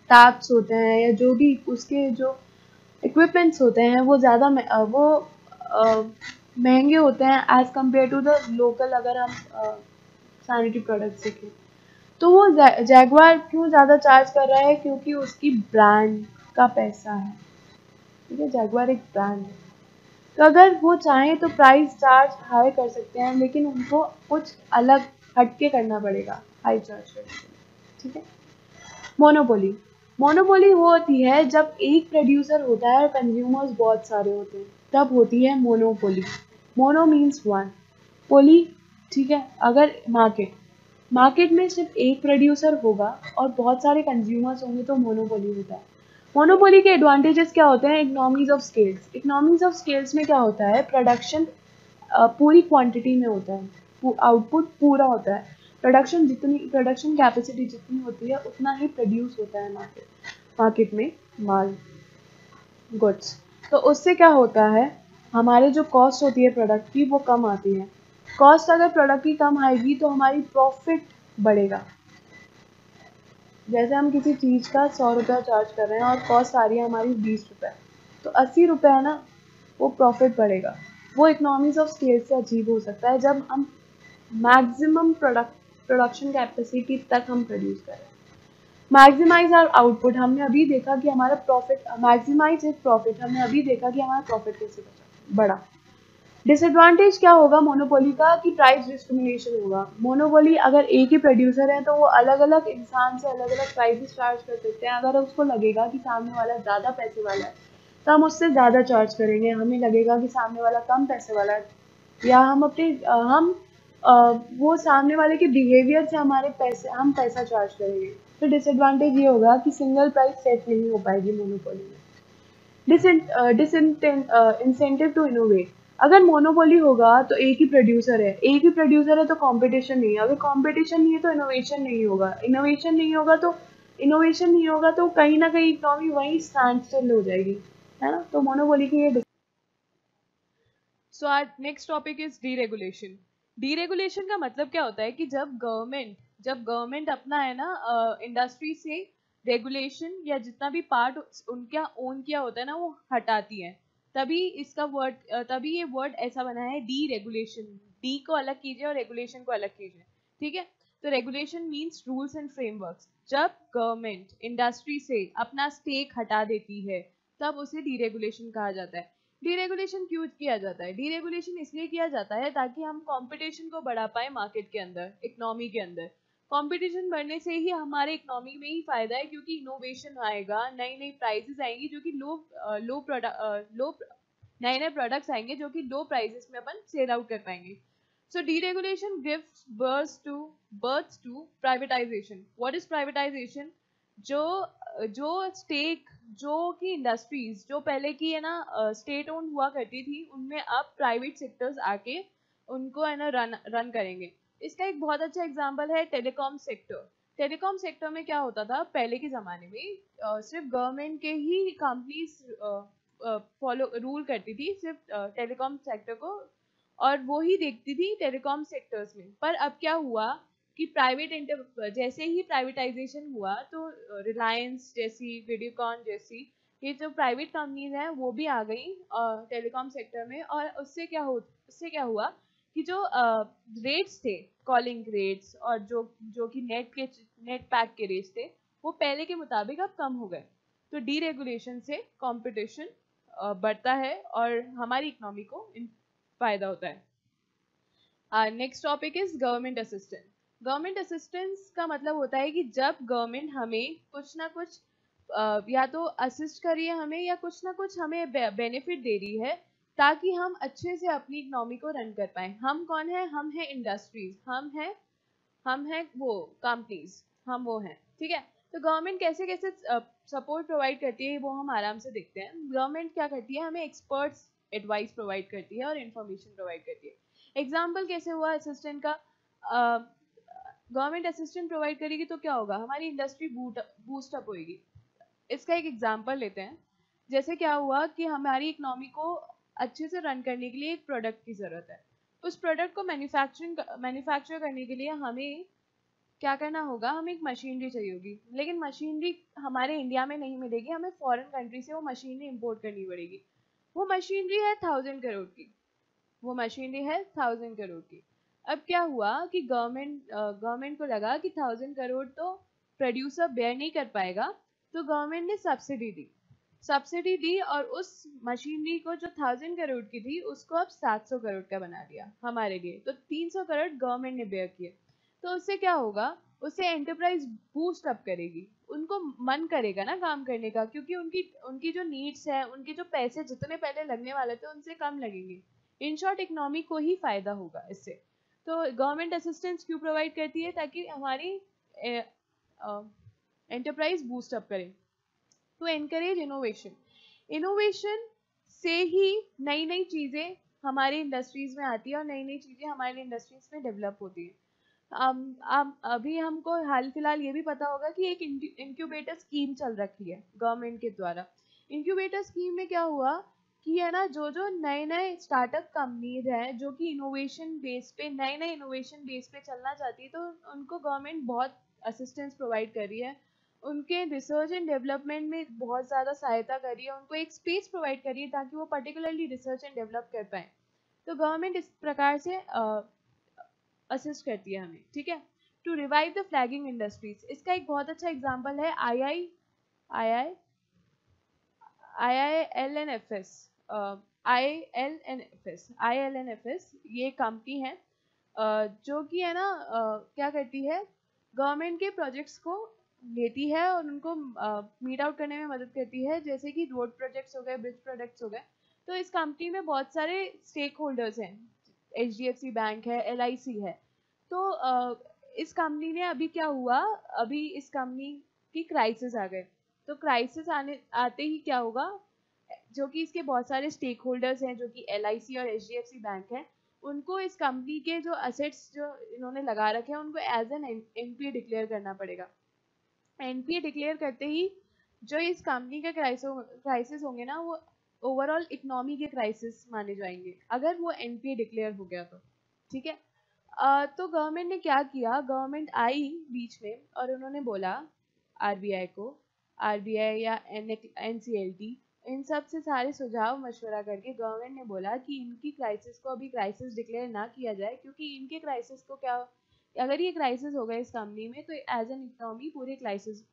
टैप्स होते हैं, या जो भी उसके जो इक्विपमेंट्स होते हैं, वो ज़्यादा महंगे होते हैं as compare to the local. अगर हम सैनिटरी प्रोडक्ट्स देखें, तो वो जैगवार क्यों ज़्यादा चार्ज कर रहा है, क्योंकि उसकी ब्रांड का पैसा है। ठीक है, जैगवार एक ब्रांड है, तो अगर वो चाहें तो प्राइस चार्ज हाई कर सकते हैं, लेकिन उनको कुछ अलग हटके करना पड़ेगा हाई चार्ज करने के लिए। ठीक है। मोनोपोली, मोनोपोली वो होती है जब एक प्रोड्यूसर होता है और कंज्यूमर्स बहुत सारे होते हैं, तब होती है मोनोपोली। मोनो मीन्स वन, पोली, ठीक है, अगर मार्केट में सिर्फ एक प्रोड्यूसर होगा और बहुत सारे कंज्यूमर्स होंगे तो मोनोपोली होता है। मोनोपोली के एडवांटेजेस क्या होते हैं, economies of scales. Economies of scales में क्या होता है, प्रोडक्शन पूरी क्वांटिटी में होता है, आउटपुट पूरा होता है। प्रोडक्शन कैपेसिटी जितनी होती है उतना ही प्रोड्यूस होता है मार्केट में माल, गुड्स। तो उससे क्या होता है, हमारे जो कॉस्ट होती है प्रोडक्ट की वो कम आती है। कॉस्ट अगर प्रोडक्ट की कम आएगी तो हमारी प्रॉफिट बढ़ेगा। जैसे हम किसी चीज़ का 100 रुपया चार्ज कर रहे हैं और कॉस्ट आ रही है हमारी 20 रुपये, तो 80 रुपये है ना, वो प्रॉफिट बढ़ेगा। वो इकोनॉमीज ऑफ स्केल से अचीव हो सकता है जब हम मैक्सिमम प्रोडक्शन कैपेसिटी तक हम प्रोड्यूस करें। मैक्सिमाइज आवर आउटपुट, हमने अभी देखा कि हमारा प्रॉफिट, मैक्सिमाइज इज प्रॉफिट, हमने अभी देखा कि हमारा प्रॉफिट कैसे बढ़ा। डिसएडवांटेज क्या होगा मोनोपोली का, कि प्राइस डिस्क्रिमिनेशन होगा। मोनोपोली अगर एक ही प्रोड्यूसर है तो वो अलग अलग इंसान से अलग अलग प्राइसेस चार्ज कर सकते हैं। अगर उसको लगेगा कि सामने वाला ज़्यादा पैसे वाला है तो हम उससे ज़्यादा चार्ज करेंगे, हमें लगेगा कि सामने वाला कम पैसे वाला है, या हम अपने वो सामने वाले के बिहेवियर से हम पैसा चार्ज करेंगे। तो डिसएडवांटेज ये होगा कि सिंगल प्राइस सेट नहीं हो पाएगी मोनोपोली में। इंसेंटिव टू इनोवेट, अगर मोनोपोली होगा तो एक ही प्रोड्यूसर है तो कंपटीशन नहीं है। अगर कंपटीशन नहीं है तो इनोवेशन नहीं होगा तो कहीं ना कहीं इकोनॉमी वहीं स्टैंड स्टिल हो जाएगी, है ना। तो मोनोपोली की ये। So our next topic is deregulation. Deregulation का मतलब क्या होता है कि जब गवर्नमेंट अपना है ना इंडस्ट्री से रेगुलेशन या जितना भी पार्ट उनका ओन किया होता है ना वो हटाती है, तभी ये वर्ड ऐसा बना है डीरेगुलेशन। डी को अलग कीजिए और रेगुलेशन को अलग कीजिए। ठीक है। तो regulation means rules and frameworks. जब गवर्नमेंट इंडस्ट्री से अपना स्टेक हटा देती है तब उसे डीरेगुलेशन कहा जाता है। डीरेगुलेशन क्यों किया जाता है? डीरेगुलेशन इसलिए किया जाता है ताकि हम कंपटीशन को बढ़ा पाए मार्केट के अंदर, इकोनॉमी के अंदर। कंपटीशन बढ़ने से ही हमारे इकोनॉमी में ही फायदा है, क्योंकि इनोवेशन आएगा, नई नई प्राइसेस आएंगी जो कि लो नए नए प्रोडक्ट्स आएंगे जो कि लो प्राइसेस में अपन सेल आउट कर पाएंगे। So deregulation gives birth to privatisation. What is privatisation? जो जो स्टेक जो कि इंडस्ट्रीज जो पहले की है ना स्टेट ओन हुआ करती थी, उनमें अब प्राइवेट सेक्टर्स आके उनको है ना रन करेंगे। इसका एक बहुत अच्छा एग्जांपल है टेलीकॉम सेक्टर। टेलीकॉम सेक्टर में क्या होता था पहले के ज़माने में, सिर्फ गवर्नमेंट के ही कंपनीज फॉलो रूल करती थी सिर्फ टेलीकॉम सेक्टर को, और वो ही देखती थी टेलीकॉम सेक्टर्स में। पर अब क्या हुआ कि जैसे ही प्राइवेटाइजेशन हुआ तो रिलायंस जैसी, वीडियोकॉन जैसी, ये जो प्राइवेट कंपनीज हैं वो भी आ गई टेलीकॉम सेक्टर में। और उससे क्या हुआ कि जो रेट्स थे, कॉलिंग रेट्स और जो जो कि नेट पैक के रेट्स थे, वो पहले के मुताबिक अब कम हो गए। तो डीरेगुलेशन से कंपटीशन बढ़ता है और हमारी इकोनॉमी को फायदा होता है। Next topic is government assistance. Government assistance का मतलब होता है कि जब गवर्नमेंट हमें कुछ ना कुछ या तो असिस्ट कर रही है हमें, या कुछ ना कुछ हमें बेनिफिट दे रही है ताकि हम अच्छे से अपनी इकोनॉमी को रन कर पाए। हम कौन है? हम है इंडस्ट्रीज, हम हैं वो कंपनीज, हम वो हैं, ठीक है। तो गवर्नमेंट कैसे कैसे सपोर्ट प्रोवाइड करती है वो हम आराम से देखते हैं। गवर्नमेंट क्या करती है? हमें एक्सपर्ट्स एडवाइस प्रोवाइड करती है और इन्फॉर्मेशन प्रोवाइड करती है। एग्जाम्पल कैसे हुआ असिस्टेंट का? गवर्नमेंट असिस्टेंट प्रोवाइड करेगी तो क्या होगा? हमारी इंडस्ट्री बूस्ट अप होगी। इसका एक एग्जाम्पल लेते हैं। जैसे क्या हुआ कि हमारी इकोनॉमी को अच्छे से रन करने के लिए एक प्रोडक्ट की ज़रूरत है। उस प्रोडक्ट को मैन्युफैक्चर करने के लिए हमें क्या करना होगा? हमें एक मशीनरी चाहिए होगी, लेकिन मशीनरी हमारे इंडिया में नहीं मिलेगी, हमें फॉरेन कंट्री से वो मशीनरी इंपोर्ट करनी पड़ेगी। वो मशीनरी है 1000 करोड़ की, वो मशीनरी है 1000 करोड़ की। अब क्या हुआ कि गवर्नमेंट को लगा कि 1000 करोड़ तो प्रोड्यूसर बेयर नहीं कर पाएगा, तो गवर्नमेंट ने सब्सिडी दी और उस मशीनरी को जो 1000 करोड़ की थी उसको अब 700 करोड़ का बना दिया हमारे लिए। तो 300 करोड़ गवर्नमेंट ने बेयर किए। तो उससे क्या होगा? उससे एंटरप्राइज बूस्ट अप करेगी, उनको मन करेगा ना काम करने का, क्योंकि उनकी उनकी जो नीड्स है, उनके जो पैसे जितने पहले लगने वाले थे उनसे कम लगेंगे। इन शॉर्ट इकोनॉमी को ही फायदा होगा इससे। तो गवर्नमेंट असिस्टेंस क्यों प्रोवाइड करती है? ताकि हमारी एंटरप्राइज बूस्ट अप करे। टू एनकरेज इनोवेशन, इनोवेशन से ही नई नई चीजें हमारे इंडस्ट्रीज में आती है और नई नई चीजें हमारे इंडस्ट्रीज में डेवलप होती है। अभी हमको हाल फिलहाल ये भी पता होगा कि एक इंक्यूबेटर स्कीम चल रखी है गवर्नमेंट के द्वारा। इंक्यूबेटर स्कीम में क्या हुआ कि है ना, जो जो नए नए स्टार्टअप कंपनीज हैं जो कि नए नए इनोवेशन बेस पे चलना चाहती है, तो उनको गवर्नमेंट बहुत असिस्टेंस प्रोवाइड कर रही है, उनके रिसर्च एंड डेवलपमेंट में बहुत ज़्यादा सहायता कर रही है, उनको एक स्पेस प्रोवाइड कर रही है ताकि वो पर्टिकुलरली रिसर्च एंड डेवलप कर पाए। तो गवर्नमेंट इस प्रकार से असिस्ट करती है हमें, ठीक है। To revive the flagging industries, इसका एक बहुत अच्छा एग्जांपल है I L N F S. I L N F S ये कंपनी है जो कि है ना क्या करती है, गवर्नमेंट के प्रोजेक्ट्स को लेती है और उनको मीट आउट करने में मदद करती है, जैसे कि रोड प्रोजेक्ट्स हो गए, ब्रिज प्रोजेक्ट्स हो गए। तो इस कंपनी में बहुत सारे स्टेक होल्डर्स हैं, HDFC बैंक है, LIC है। तो इस कंपनी ने अभी क्या हुआ, अभी इस कंपनी की क्राइसिस आ गए। तो क्राइसिस आते ही क्या होगा, जो कि इसके बहुत सारे स्टेक होल्डर्स हैं जो कि LIC और HDFC बैंक है, उनको इस कंपनी के जो असेट्स जो इन्होंने लगा रखे हैं उनको एज एन NPA डिक्लेयर करना पड़ेगा। NPA डिक्लेयर करते ही जो इस कंपनी के क्राइसिस होंगे ना, वो ओवरऑल इकोनॉमी के क्राइसिस माने जाएंगे अगर वो NPA डिक्लेयर हो गया तो, ठीक है। तो गवर्नमेंट ने क्या किया, गवर्नमेंट आई बीच में और उन्होंने बोला RBI को, RBI या NCLT, इन सब से सारे सुझाव मशवरा करके गवर्नमेंट ने बोला कि इनकी क्राइसिस को अभी क्राइसिस डिक्लेयर ना किया जाए, क्योंकि इनके क्राइसिस को क्या, अगर ये क्राइसिस हो गया इस कंपनी में तो एज एन इकोनॉमी पूरे क्राइसिस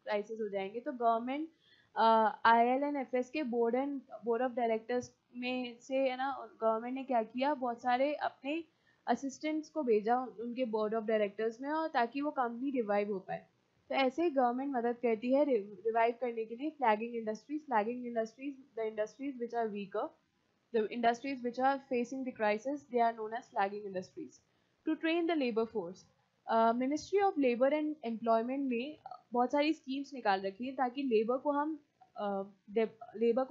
हो जाएंगे। तो गवर्नमेंट ILNFS के बोर्ड ऑफ डायरेक्टर्स में से है ना, गवर्नमेंट ने क्या किया, बहुत सारे अपने असिस्टेंट्स को भेजा उनके बोर्ड ऑफ डायरेक्टर्स में, और ताकि वो कंपनी रिवाइव हो पाए। तो ऐसे ही गवर्नमेंट मदद करती है रिवाइव करने के लिए flagging industries, the industries which are weaker, the industries which are facing the crisis, they are known as flagging industries. To train the labour force, ministry of labour and employment ने बहुत सारी schemes निकाल रखी है ताकि labour को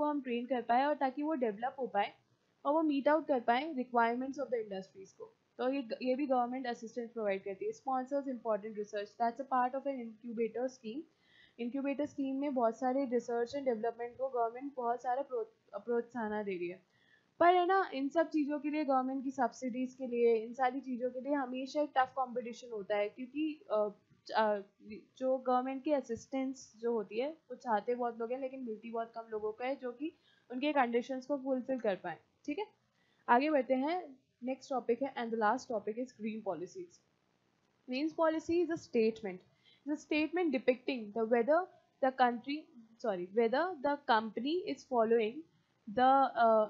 हम train कर पाए और ताकि वो डेवलप हो पाए और वो मीट आउट कर पाए रिक्वायरमेंट्स ऑफ द इंडस्ट्रीज को। तो ये भी गवर्नमेंट असिस्टेंस प्रोवाइड करती है। Sponsors important research, that's a part of an incubator scheme. Incubator scheme में बहुत सारे रिसर्च एंड डेवलपमेंट को गवर्नमेंट बहुत सारा प्रोत्साहन दे रही है। पर है ना, इन सब चीज़ों के लिए, गवर्नमेंट की सब्सिडीज़ के लिए, इन सारी चीज़ों के लिए हमेशा एक टफ कंपटीशन होता है, क्योंकि जो गवर्नमेंट की असिस्टेंस जो होती है वो चाहते बहुत लोग हैं लेकिन मिलती बहुत कम लोगों को है जो कि उनके कंडीशंस को फुलफिल कर पाए, ठीक है। आगे बढ़ते हैं, नेक्स्ट टॉपिक है and the last topic is green policies. Green policy is a statement. It's a statement depicting whether the company is following the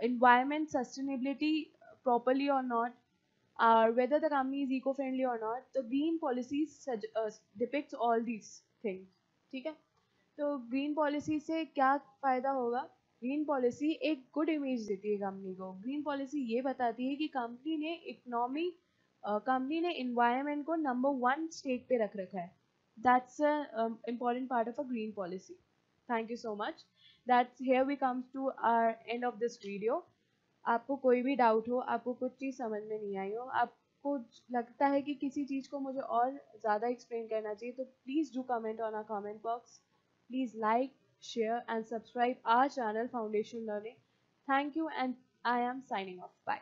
environment sustainability properly or not, whether the company is eco-friendly or not. The green policy depicts all these things. ठीक है, तो green policy से क्या फ़ायदा होगा? Green policy एक good image देती है कंपनी को. ग्रीन पॉलिसी ये बताती है कि कंपनी ने इन्वायरमेंट को नंबर 1 स्टेट पे रख रखा है. That's a important part of a green policy. Thank you so much. That's here we comes to our end of this video. आपको कोई भी डाउट हो, आपको कुछ चीज़ समझ में नहीं आई हो, आपको लगता है कि किसी चीज़ को मुझे और ज़्यादा एक्सप्लेन करना चाहिए, तो please do comment on our comment box. Please like, share and subscribe our channel Foundation Learning. Thank you and I am signing off. Bye.